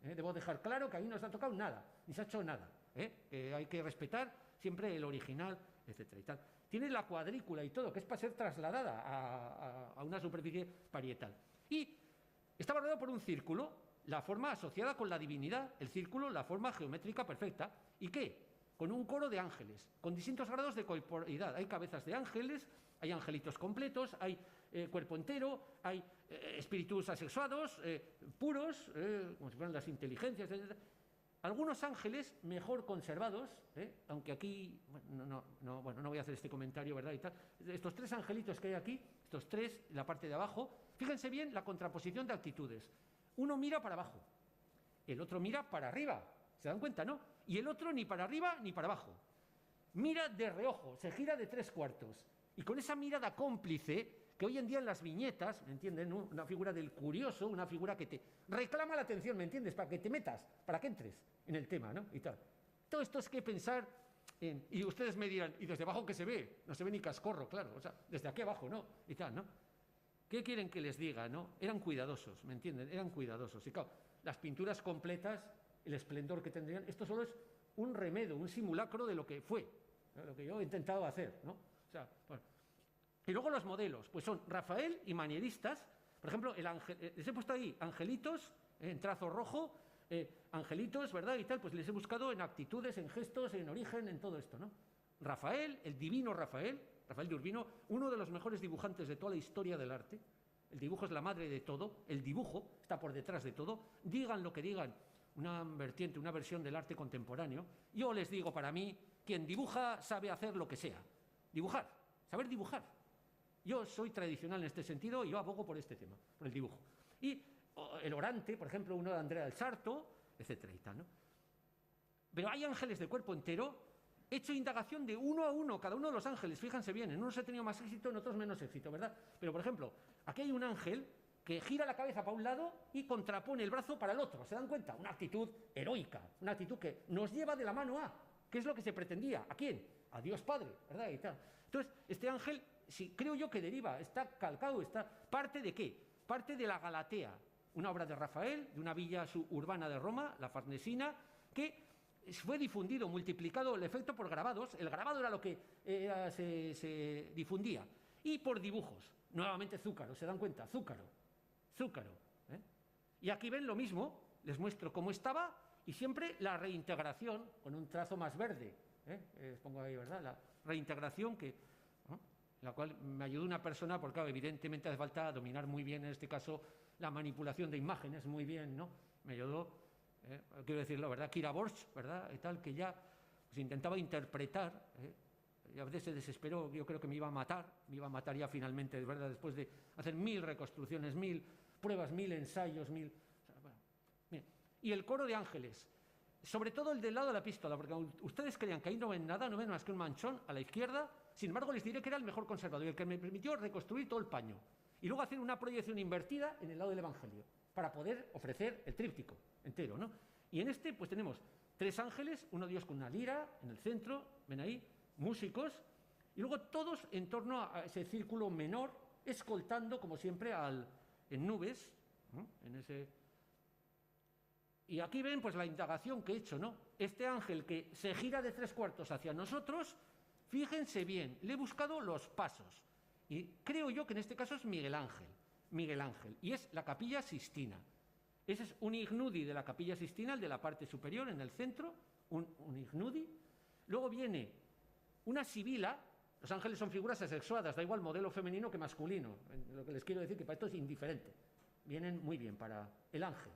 Debo dejar claro que ahí no se ha tocado nada, ni se ha hecho nada. Que hay que respetar siempre el original, etcétera y tal. Tiene la cuadrícula y todo, que es para ser trasladada a una superficie parietal. Y estaba rodeado por un círculo, la forma asociada con la divinidad, el círculo, la forma geométrica perfecta. ¿Y qué? Con un coro de ángeles, con distintos grados de corporeidad. Hay cabezas de ángeles, hay angelitos completos, hay cuerpo entero, hay espíritus asexuados, puros, como si fueran las inteligencias, etc. Algunos ángeles mejor conservados, aunque aquí, no voy a hacer este comentario, ¿verdad? Y tal. Estos 3 angelitos que hay aquí, estos 3, la parte de abajo, fíjense bien la contraposición de actitudes. Uno mira para abajo, el otro mira para arriba, ¿se dan cuenta, no? Y el otro ni para arriba ni para abajo. Mira de reojo, se gira de 3/4. Y con esa mirada cómplice, que hoy en día en las viñetas, ¿me entienden? ¿No? Una figura del curioso, una figura que te reclama la atención, ¿me entiendes? Para que te metas, para que entres en el tema, ¿no? Y tal. Todo esto es que pensar en... Y ustedes me dirán, ¿y desde abajo qué se ve? No se ve ni cascorro, claro. O sea, desde aquí abajo, ¿no? Y tal, ¿no? ¿Qué quieren que les diga, no? Eran cuidadosos, ¿me entienden? Eran cuidadosos. Y claro, las pinturas completas el esplendor que tendrían. Esto solo es un remedo, un simulacro de lo que fue, ¿no? Lo que yo he intentado hacer, ¿no? O sea, bueno. Y luego los modelos, pues son Rafael y manieristas. Por ejemplo, les he puesto ahí angelitos en trazo rojo, angelitos, ¿verdad? Y tal, pues les he buscado en actitudes, en gestos, en origen, en todo esto, ¿no? Rafael, el divino Rafael de Urbino, uno de los mejores dibujantes de toda la historia del arte. El dibujo es la madre de todo, el dibujo está por detrás de todo. Digan lo que digan, una vertiente, una versión del arte contemporáneo. Yo les digo, para mí, quien dibuja sabe hacer lo que sea. Dibujar, saber dibujar. Yo soy tradicional en este sentido y yo abogo por este tema, por el dibujo. Y el orante, por ejemplo, uno de Andrea del Sarto, etcétera y tal, ¿no? Pero hay ángeles de cuerpo entero. He hecho indagación de uno a uno, cada uno de los ángeles, fíjense bien, en unos he tenido más éxito, en otros menos éxito, ¿verdad? Pero, por ejemplo, aquí hay un ángel que gira la cabeza para un lado y contrapone el brazo para el otro, ¿se dan cuenta? Una actitud heroica, una actitud que nos lleva de la mano a, ¿qué es lo que se pretendía? ¿A quién? A Dios Padre, ¿verdad? Y tal. Entonces, este ángel, sí, creo yo que deriva, está calcado, está parte de ¿qué? Parte de la Galatea, una obra de Rafael, de una villa suburbana de Roma, la Farnesina, que fue difundido, multiplicado el efecto por grabados. El grabado era lo que se difundía. Y por dibujos. Nuevamente Zúcaro, ¿se dan cuenta? Zúcaro. ¿Eh? Y aquí ven lo mismo, les muestro cómo estaba y siempre la reintegración con un trazo más verde. Les pongo ahí, ¿verdad? La reintegración que... ¿no? La cual me ayudó una persona, porque claro, evidentemente hace falta dominar muy bien, en este caso, la manipulación de imágenes, muy bien, ¿no? Me ayudó... quiero decirlo, ¿verdad? Kira Borch, ¿verdad? Y tal, que ya pues, intentaba interpretar, y a veces se desesperó, yo creo que me iba a matar ya finalmente, ¿verdad? Después de hacer 1000 reconstrucciones, 1000 pruebas, 1000 ensayos, 1000... O sea, bueno, bien. Y el coro de ángeles, sobre todo el del lado de la epístola, porque ustedes creían que ahí no ven nada, no ven más que un manchón a la izquierda, sin embargo les diré que era el mejor conservado y el que me permitió reconstruir todo el paño, y luego hacer una proyección invertida en el lado del Evangelio, para poder ofrecer el tríptico entero, ¿no? Y en este, pues tenemos 3 ángeles, uno Dios con una lira en el centro, ven ahí, músicos, y luego todos en torno a ese círculo menor, escoltando, como siempre, en nubes, ¿no? En ese... Y aquí ven, pues, la indagación que he hecho, ¿no? Este ángel que se gira de 3/4 hacia nosotros, fíjense bien, le he buscado los pasos, y creo yo que en este caso es Miguel Ángel, y es la Capilla Sistina. Ese es un ignudi de la Capilla Sistina, el de la parte superior, en el centro, un ignudi. Luego viene una sibila. Los ángeles son figuras asexuadas, da igual modelo femenino que masculino. Lo que les quiero decir que para esto es indiferente. Vienen muy bien para el ángel.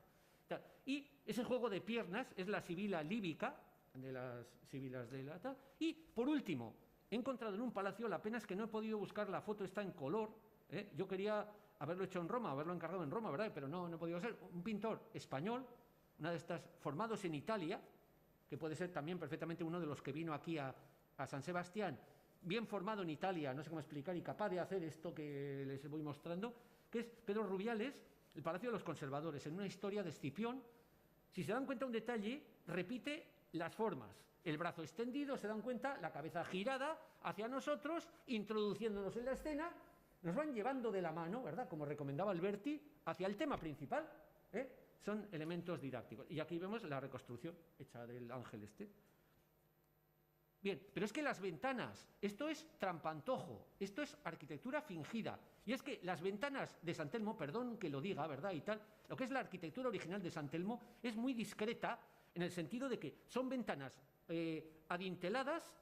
Y ese juego de piernas es la sibila líbica, de las sibilas de la tal. Y, por último, he encontrado en un palacio, la pena es que no he podido buscar, la foto está en color. Yo quería haberlo hecho en Roma, haberlo encargado en Roma, ¿verdad? Pero no he podido ser. Un pintor español, una de estas, formados en Italia, que puede ser también perfectamente uno de los que vino aquí a San Sebastián, bien formado en Italia, no sé cómo explicar, y capaz de hacer esto que les voy mostrando, que es Pedro Rubiales, el Palacio de los Conservadores, en una historia de Escipión. Si se dan cuenta un detalle, repite las formas. El brazo extendido, se dan cuenta, la cabeza girada hacia nosotros, introduciéndonos en la escena, nos van llevando de la mano, ¿verdad?, como recomendaba Alberti, hacia el tema principal. Son elementos didácticos. Y aquí vemos la reconstrucción hecha del ángel este. Bien, pero es que las ventanas, esto es trampantojo, esto es arquitectura fingida. Y es que las ventanas de San Telmo, perdón que lo diga, ¿verdad?, y tal, lo que es la arquitectura original de San Telmo es muy discreta, en el sentido de que son ventanas adinteladas,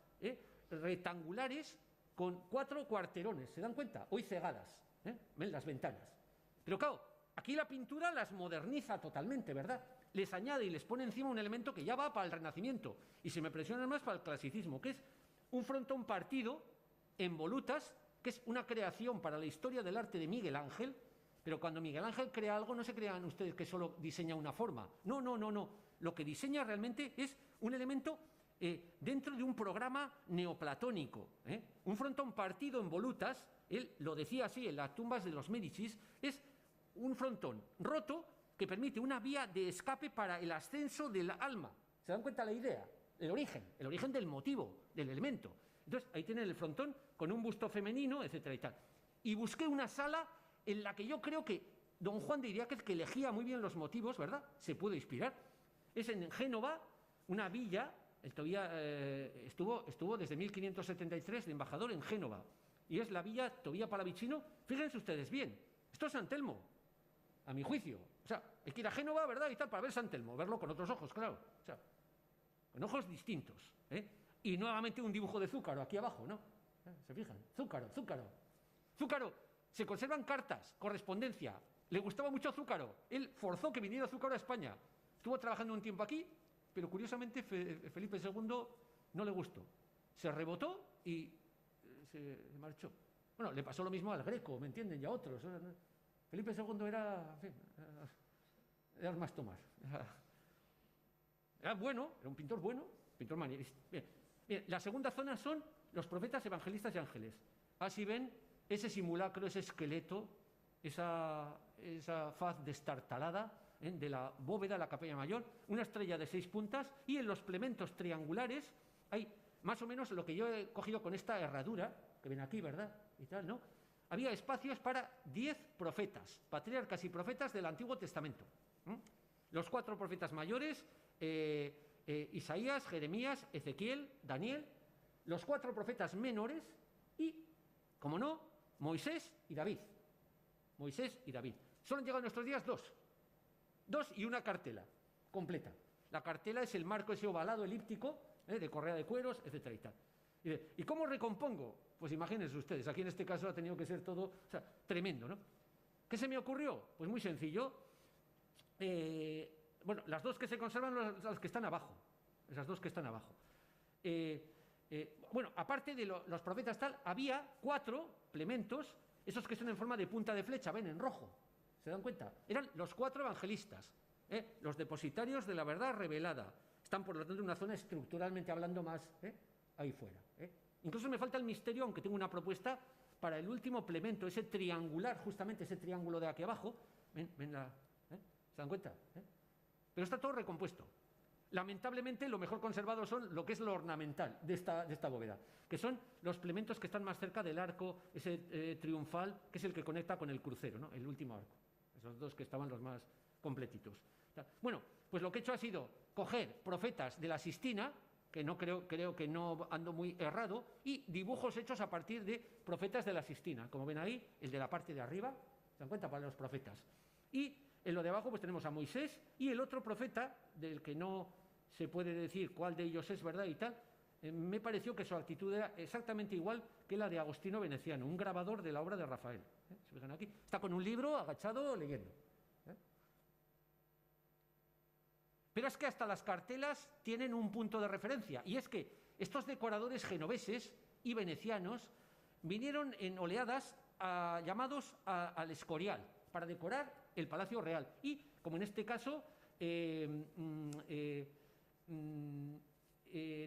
rectangulares, con 4 cuarterones, ¿se dan cuenta? Hoy cegadas, ven las ventanas. Pero claro, aquí la pintura las moderniza totalmente, ¿verdad? Les añade y les pone encima un elemento que ya va para el Renacimiento, y si me presionan más, para el clasicismo, que es un frontón partido en volutas, que es una creación para la historia del arte de Miguel Ángel. Pero cuando Miguel Ángel crea algo, no se crean ustedes que solo diseña una forma. No. Lo que diseña realmente es un elemento dentro de un programa neoplatónico. Un frontón partido en volutas, él lo decía así en las tumbas de los Médicis, es un frontón roto que permite una vía de escape para el ascenso del alma. ¿Se dan cuenta la idea? El origen del motivo, del elemento. Entonces, ahí tienen el frontón con un busto femenino, etcétera y tal. Y busqué una sala en la que yo creo que don Juan de Iriáquez, que elegía muy bien los motivos, ¿verdad?, se pudo inspirar. Es en Génova, una villa. Él todavía estuvo desde 1573 de embajador en Génova. Y es la villa Tobía Palavicino. Fíjense ustedes bien, esto es San Telmo, a mi juicio. O sea, hay que ir a Génova, ¿verdad? Y tal, para ver San Telmo, verlo con otros ojos, claro. O sea, con ojos distintos. Y nuevamente un dibujo de Zúcaro aquí abajo, ¿no? ¿Se fijan? Zúcaro. Zúcaro, se conservan cartas, correspondencia. Le gustaba mucho Zúcaro. Él forzó que viniera Zúcaro a España. Estuvo trabajando un tiempo aquí, pero curiosamente Felipe II no le gustó. Se rebotó y se marchó. Bueno, le pasó lo mismo al Greco, ¿me entienden? Y a otros. Felipe II era, en fin, era más Tomás. Era bueno, era un pintor bueno, pintor manierista. Bien, la segunda zona son los profetas, evangelistas y ángeles. Así ven ese simulacro, ese esqueleto, esa faz destartalada de la bóveda de la capilla mayor, una estrella de 6 puntas, y en los plementos triangulares hay más o menos lo que yo he cogido con esta herradura, que ven aquí, ¿verdad? Y tal, ¿no? Había espacios para 10 profetas, patriarcas y profetas del Antiguo Testamento. Los 4 profetas mayores, Isaías, Jeremías, Ezequiel, Daniel, los 4 profetas menores y, como no, Moisés y David. Moisés y David. Solo han llegado a nuestros días 2 y una cartela completa. La cartela es el marco ese ovalado elíptico, de correa de cueros, etcétera y tal. ¿Y cómo recompongo? Pues imagínense ustedes, aquí en este caso ha tenido que ser todo, o sea, tremendo, ¿no? ¿Qué se me ocurrió? Pues muy sencillo. Bueno, las 2 que se conservan, las que están abajo. Esas 2 que están abajo. Bueno, aparte de los profetas tal, había 4 plementos, esos que son en forma de punta de flecha, ven, en rojo. ¿Se dan cuenta? Eran los 4 evangelistas, los depositarios de la verdad revelada. Están, por lo tanto, en una zona estructuralmente hablando más ahí fuera. Incluso me falta el misterio, aunque tengo una propuesta para el último plemento, ese triangular, justamente ese triángulo de aquí abajo. ¿Se dan cuenta? Pero está todo recompuesto. Lamentablemente, lo mejor conservado son lo que es lo ornamental de esta bóveda, que son los plementos que están más cerca del arco, ese triunfal, que es el que conecta con el crucero, ¿no? El último arco. Esos 2 que estaban los más completitos. Bueno, pues lo que he hecho ha sido coger profetas de la Sistina, que no creo que no ando muy errado, y dibujos hechos a partir de profetas de la Sistina. Como ven ahí, el de la parte de arriba, ¿se dan cuenta? Para los profetas. Y en lo de abajo pues tenemos a Moisés y el otro profeta, del que no se puede decir cuál de ellos es, ¿verdad? Y tal. Me pareció que su actitud era exactamente igual que la de Agostino Veneciano, un grabador de la obra de Rafael. ¿Se fijan aquí? Está con un libro agachado leyendo. Pero es que hasta las cartelas tienen un punto de referencia, y es que estos decoradores genoveses y venecianos vinieron en oleadas llamados al Escorial para decorar el Palacio Real. Y, como en este caso,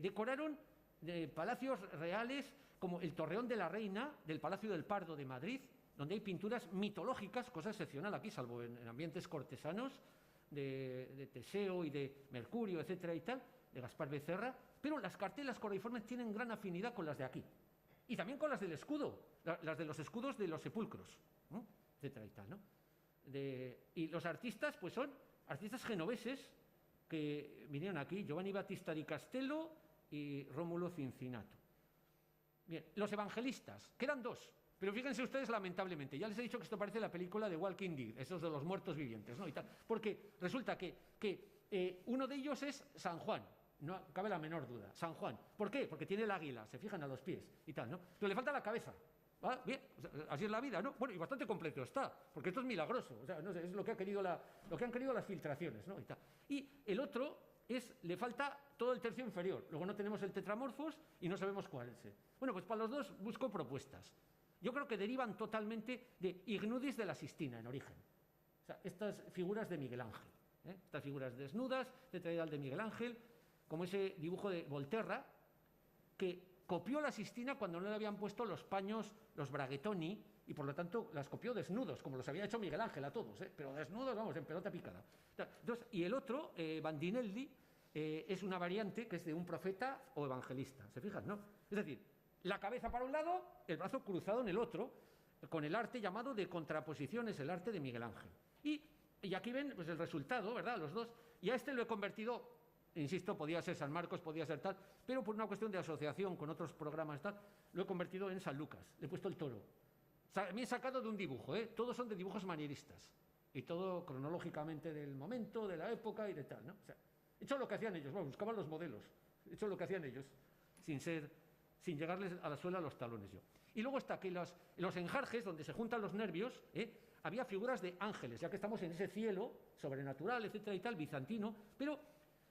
decoraron palacios reales como el Torreón de la Reina del Palacio del Pardo de Madrid, donde hay pinturas mitológicas, cosa excepcional aquí, salvo en ambientes cortesanos, de Teseo y de Mercurio, etcétera y tal, de Gaspar Becerra, pero las cartelas correiformes tienen gran afinidad con las de aquí. Y también con las del escudo, las de los escudos de los sepulcros, ¿no? Etcétera y tal, ¿no? Y los artistas, pues son artistas genoveses que vinieron aquí, Giovanni Battista di Castello y Rómulo Cincinato. Bien, los evangelistas, que eran 2. Pero fíjense ustedes, lamentablemente, ya les he dicho que esto parece la película de Walking Dead, esos de los muertos vivientes, ¿no? Y tal, porque resulta que uno de ellos es San Juan, no cabe la menor duda, San Juan. ¿Por qué? Porque tiene el águila, se fijan a los pies y tal, ¿no? Pero le falta la cabeza. ¿Va? Bien, así es la vida, ¿no? Bueno, y bastante completo está, porque esto es milagroso, o sea, no sé, es lo que han querido las filtraciones, ¿no? Y el otro le falta todo el tercio inferior, luego no tenemos el tetramorfos y no sabemos cuál es. Bueno, pues para los 2 busco propuestas. Yo creo que derivan totalmente de Ignudis de la Sistina en origen. O sea, estas figuras de Miguel Ángel, estas figuras desnudas, de traída de Miguel Ángel, como ese dibujo de Volterra, que copió la Sistina cuando no le habían puesto los paños, los braghetoni, y por lo tanto las copió desnudos, como los había hecho Miguel Ángel a todos, pero desnudos, vamos, en pelota picada. Entonces, y el otro, Bandinelli, es una variante que es de un profeta o evangelista, ¿se fijan? ¿No? Es decir, la cabeza para un lado, el brazo cruzado en el otro, con el arte llamado de contraposiciones, el arte de Miguel Ángel. Y Y aquí ven pues, el resultado, ¿verdad? Los dos. Y a este lo he convertido, insisto, podía ser San Marcos, podía ser tal, pero por una cuestión de asociación con otros programas tal, lo he convertido en San Lucas. Le he puesto el toro. Me he sacado de un dibujo, ¿eh? Todos son de dibujos manieristas. Y todo cronológicamente del momento, de la época y de tal, ¿no? O sea, he hecho lo que hacían ellos, bueno, buscaban los modelos. He hecho lo que hacían ellos, sin llegarles a la suela a los talones yo. Y luego está que los enjarjes, donde se juntan los nervios, había figuras de ángeles, ya que estamos en ese cielo sobrenatural, etcétera y tal, bizantino, pero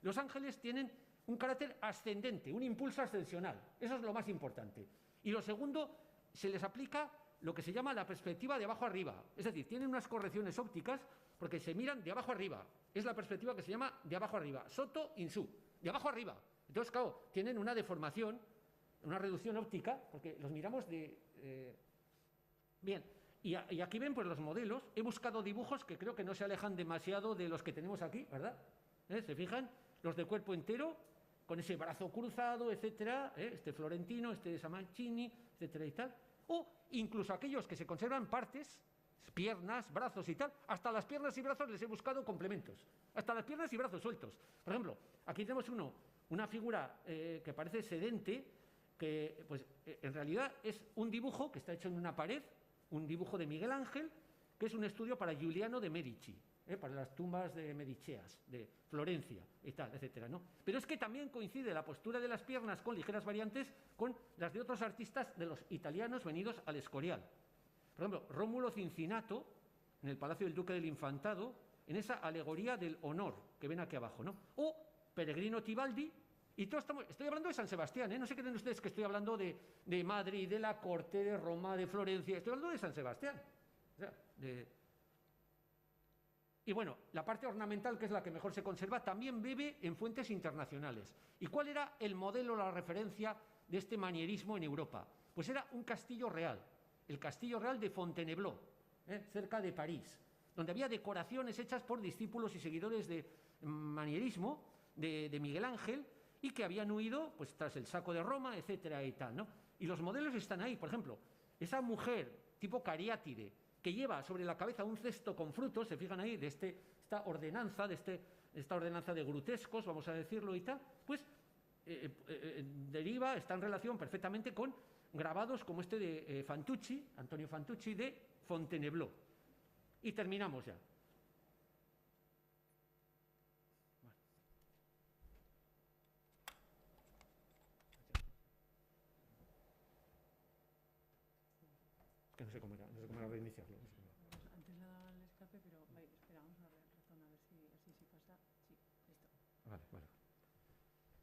los ángeles tienen un carácter ascendente, un impulso ascensional. Eso es lo más importante. Y lo segundo, se les aplica lo que se llama la perspectiva de abajo arriba. Es decir, tienen unas correcciones ópticas porque se miran de abajo arriba. Es la perspectiva que se llama de abajo arriba, soto in su, de abajo arriba. Entonces, claro, tienen una deformación, una reducción óptica, porque los miramos de... Bien, y aquí ven pues los modelos. He buscado dibujos que creo que no se alejan demasiado de los que tenemos aquí, ¿verdad? ¿Se fijan? Los de cuerpo entero, con ese brazo cruzado, etcétera, este florentino, este Samancini, etcétera y tal. O incluso aquellos que se conservan partes, piernas, brazos y tal, hasta las piernas y brazos les he buscado complementos, hasta las piernas y brazos sueltos. Por ejemplo, aquí tenemos una figura que parece sedente, que pues en realidad es un dibujo que está hecho en una pared, un dibujo de Miguel Ángel, que es un estudio para Giuliano de Medici, para las tumbas de Mediceas, de Florencia y tal, etcétera, ¿no? Pero es que también coincide la postura de las piernas con ligeras variantes con las de otros artistas de los italianos venidos al Escorial. Por ejemplo, Rómulo Cincinnato, en el Palacio del Duque del Infantado, en esa alegoría del honor que ven aquí abajo, ¿no? O Peregrino Tibaldi, y estoy hablando de San Sebastián, no se creen ustedes que estoy hablando de Madrid, de la corte, de Roma, de Florencia, estoy hablando de San Sebastián. O sea, Y bueno, la parte ornamental, que es la que mejor se conserva, también bebe en fuentes internacionales. ¿Y cuál era el modelo, la referencia de este manierismo en Europa? Pues era un castillo real, el Castillo Real de Fontainebleau, cerca de París, donde había decoraciones hechas por discípulos y seguidores de manierismo de Miguel Ángel, y que habían huido pues, tras el saco de Roma, etcétera y tal, ¿no? Y los modelos están ahí. Por ejemplo, esa mujer tipo cariátide que lleva sobre la cabeza un cesto con frutos, se fijan ahí, de esta ordenanza de grutescos, vamos a decirlo y tal, pues está en relación perfectamente con grabados como este de Antonio Fantucci de Fontainebleau. Y terminamos ya. Que no sé cómo era reiniciarlo. Antes le daba el escape, pero espera, vamos a ver, ratón, a ver si pasa. Sí, listo. Vale.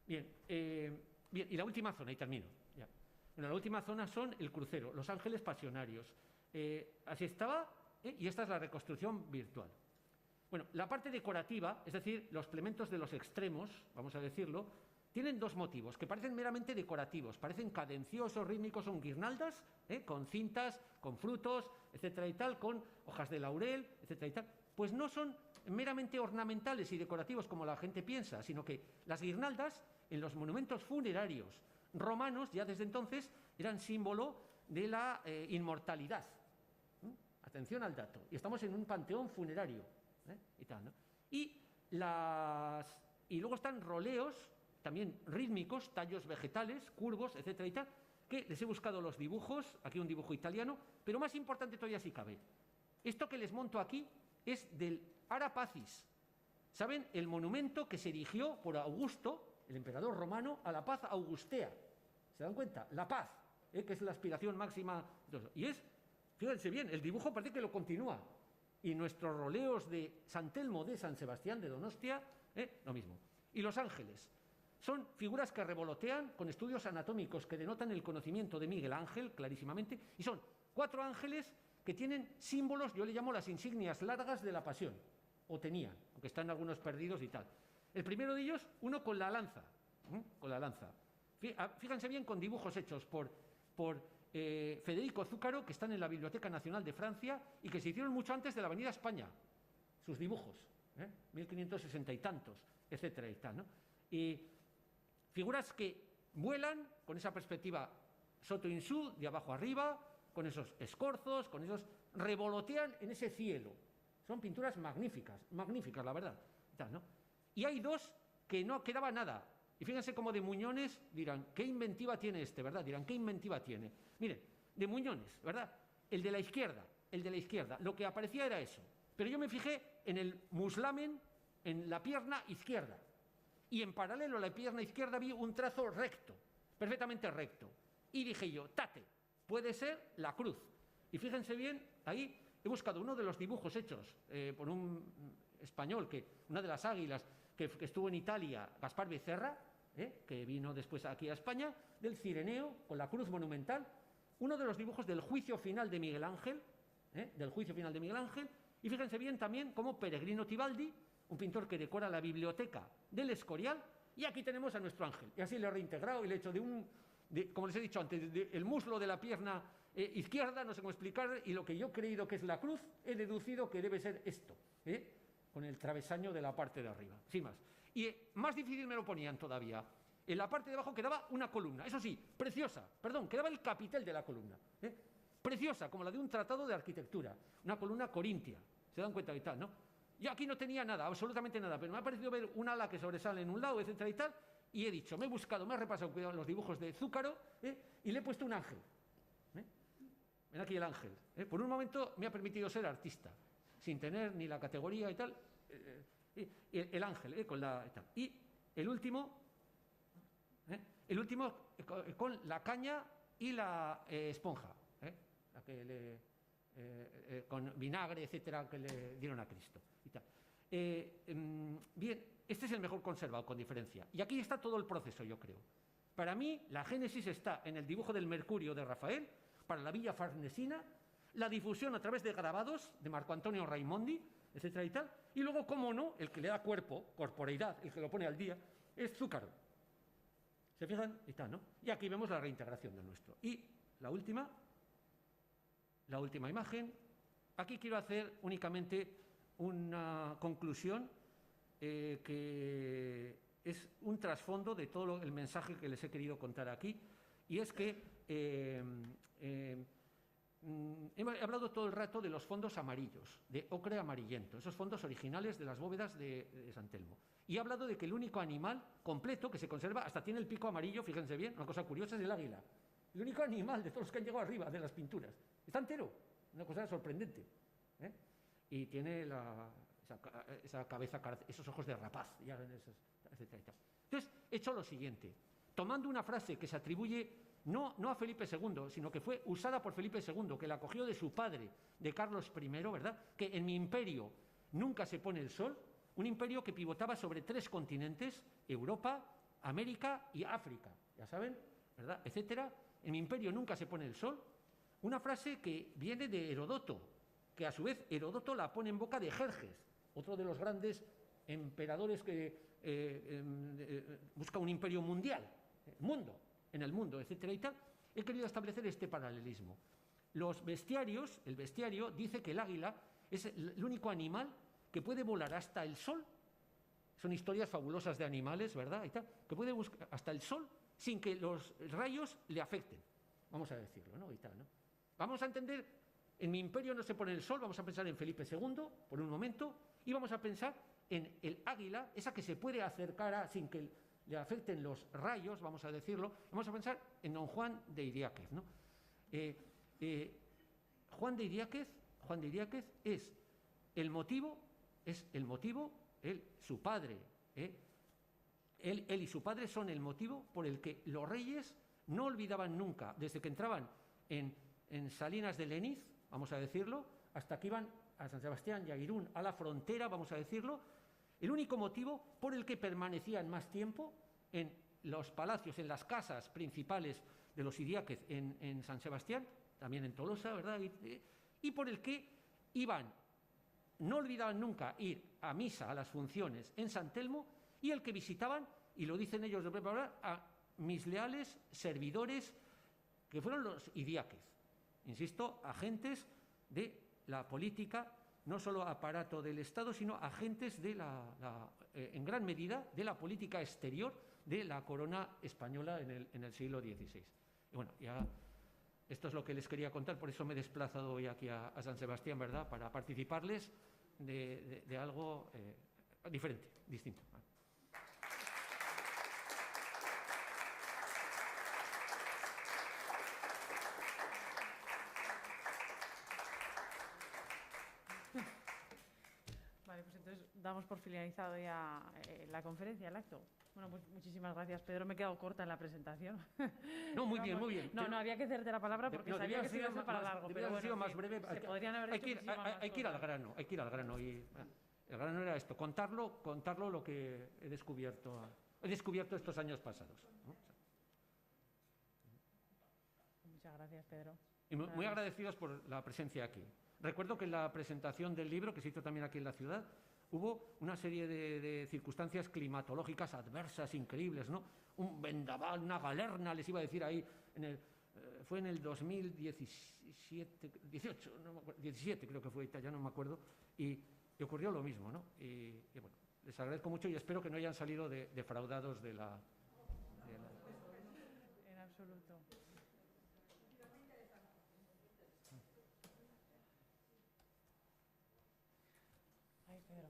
Bien, y la última zona, y termino. Ya. Bueno, la última zona son el crucero, los ángeles pasionarios. Así estaba, y esta es la reconstrucción virtual. Bueno, la parte decorativa, es decir, los plementos de los extremos, vamos a decirlo, tienen dos motivos, que parecen meramente decorativos, parecen cadenciosos, rítmicos, son guirnaldas, con cintas, con frutos, etcétera y tal, con hojas de laurel, etcétera y tal. Pues no son meramente ornamentales y decorativos como la gente piensa, sino que las guirnaldas en los monumentos funerarios romanos ya desde entonces eran símbolo de la inmortalidad. Atención al dato. Y estamos en un panteón funerario y tal, ¿no? Y luego están roleos también rítmicos, tallos vegetales, curvos, etcétera y tal, que les he buscado los dibujos, aquí un dibujo italiano, pero más importante todavía si cabe. Esto que les monto aquí es del Ara Pacis. ¿Saben? El monumento que se erigió por Augusto, el emperador romano, a la paz augustea. ¿Se dan cuenta? La paz, que es la aspiración máxima. Y fíjense bien, el dibujo parece que lo continúa. Y nuestros roleos de San Telmo de San Sebastián de Donostia, lo mismo. Y los ángeles. Son figuras que revolotean con estudios anatómicos que denotan el conocimiento de Miguel Ángel, clarísimamente, y son 4 ángeles que tienen símbolos, yo le llamo las insignias largas de la pasión, o tenían, aunque están algunos perdidos y tal. El primero de ellos, uno con la lanza, Fíjense bien con dibujos hechos por Federico Zúcaro, que están en la Biblioteca Nacional de Francia y que se hicieron mucho antes de la Avenida España, sus dibujos, 1560 y tantos, etcétera y tal, ¿no? Y figuras que vuelan con esa perspectiva soto in su, de abajo arriba, con esos escorzos, con esos revolotean en ese cielo. Son pinturas magníficas, magníficas, la verdad. ¿No? Y hay dos que no quedaba nada. Y fíjense cómo de Muñones dirán, qué inventiva tiene este, ¿verdad? Dirán, qué inventiva tiene. Miren, de Muñones, ¿verdad? El de la izquierda, lo que aparecía era eso. Pero yo me fijé en el muslamen, en la pierna izquierda. Y en paralelo a la pierna izquierda vi un trazo recto, perfectamente recto. Y dije yo, tate, puede ser la cruz. Y fíjense bien, ahí he buscado uno de los dibujos hechos por un español, una de las águilas que estuvo en Italia, Gaspar Becerra, que vino después aquí a España, del Cireneo, con la cruz monumental, uno de los dibujos del juicio final de Miguel Ángel, y fíjense bien también como Peregrino Tibaldi, un pintor que decora la biblioteca del Escorial, y aquí tenemos a nuestro ángel. Y así le he reintegrado y le he hecho como les he dicho antes, el muslo de la pierna izquierda, no sé cómo explicar, y lo que yo he creído que es la cruz, he deducido que debe ser esto, con el travesaño de la parte de arriba, sin más. Y más difícil me lo ponían todavía. En la parte de abajo quedaba una columna, eso sí, preciosa, quedaba el capitel de la columna, preciosa, como la de un tratado de arquitectura, una columna corintia, se dan cuenta y tal, ¿no? Yo aquí no tenía nada, absolutamente nada, pero me ha parecido ver un ala que sobresale en un lado, etcétera y tal, y he dicho, me he repasado cuidado los dibujos de Zúcaro, y le he puesto un ángel. Ven aquí el ángel. Por un momento me ha permitido ser artista, sin tener ni la categoría y tal, el ángel, con la y tal. Y el último con la caña y la esponja, la que con vinagre, etcétera, que le dieron a Cristo y tal. Bien, este es el mejor conservado, con diferencia. Y aquí está todo el proceso, yo creo. Para mí, la génesis está en el dibujo del Mercurio de Rafael, para la Villa Farnesina, la difusión a través de grabados de Marco Antonio Raimondi, etcétera y tal. Y luego, cómo no, el que le da cuerpo, corporeidad, el que lo pone al día, es Zúcaro. ¿Se fijan? Y tal, ¿no? Y aquí vemos la reintegración del nuestro. Y la última imagen. Aquí quiero hacer únicamente una conclusión que es un trasfondo de todo el mensaje que les he querido contar aquí, y es que he hablado todo el rato de los fondos amarillos, de ocre amarillento, esos fondos originales de las bóvedas de San Telmo. Y he hablado de que el único animal completo que se conserva, hasta tiene el pico amarillo, fíjense bien, una cosa curiosa, es el águila. El único animal de todos los que han llegado arriba de las pinturas. Está entero, una cosa sorprendente. Y tiene esa cabeza, esos ojos de rapaz, etcétera. Entonces, he hecho lo siguiente, tomando una frase que se atribuye no a Felipe II, sino que fue usada por Felipe II, que la cogió de su padre, de Carlos I, ¿verdad? Que en mi imperio nunca se pone el sol, un imperio que pivotaba sobre 3 continentes, Europa, América y África, ya saben, ¿verdad? Etcétera. En mi imperio nunca se pone el sol. Una frase que viene de Heródoto, que a su vez Heródoto la pone en boca de Jerjes, otro de los grandes emperadores que busca un imperio mundial, en el mundo, etcétera y tal. He querido establecer este paralelismo. El bestiario dice que el águila es el único animal que puede volar hasta el sol. Son historias fabulosas de animales, ¿verdad? Y tal, que puede buscar hasta el sol sin que los rayos le afecten, vamos a decirlo, ¿no? Y tal, ¿no? Vamos a entender, en mi imperio no se pone el sol, vamos a pensar en Felipe II por un momento, y vamos a pensar en el águila, esa que se puede acercar sin que le afecten los rayos, vamos a decirlo. Vamos a pensar en don Juan de Idiáquez, ¿no? Juan de Idiáquez es el motivo, su padre, él y su padre son el motivo por el que los reyes no olvidaban nunca, desde que entraban en Salinas de Leniz, vamos a decirlo, hasta que iban a San Sebastián y a Irún, a la frontera, vamos a decirlo, el único motivo por el que permanecían más tiempo en los palacios, en las casas principales de los Idiáquez en San Sebastián, también en Tolosa, ¿verdad? Y por el que no olvidaban nunca ir a misa, a las funciones en San Telmo, y el que visitaban, y lo dicen ellos de preparar, a mis leales servidores, que fueron los Idiáquez. Insisto, agentes de la política, no solo aparato del Estado, sino agentes en gran medida de la política exterior de la corona española en el siglo XVI. Y bueno, ya esto es lo que les quería contar, por eso me he desplazado hoy aquí a San Sebastián, ¿verdad?, para participarles de algo diferente, distinto. Vale, pues entonces damos por finalizado ya la conferencia, el acto. Bueno, pues muchísimas gracias, Pedro. Me he quedado corta en la presentación. No, muy bien, muy bien. No, había que hacerte la palabra porque No, sabía que se iba a ser hacer para largo. Debía haber sido más breve. Se podrían haber hecho muchísimas más hay que ir al cosas. grano, hay que ir al grano. Y el grano era esto, contarlo lo que he descubierto estos años pasados, ¿no? Muchas gracias, Pedro. Y muy agradecidos por la presencia aquí. Recuerdo que en la presentación del libro, que se hizo también aquí en la ciudad, hubo una serie de circunstancias climatológicas adversas, increíbles, ¿no? Un vendaval, una galerna, les iba a decir ahí, fue en el 2017, 18, no me acuerdo, 17 creo que fue, ya no me acuerdo, y ocurrió lo mismo, ¿no? Y bueno, les agradezco mucho y espero que no hayan salido defraudados de la... En absoluto. Ay, Pedro.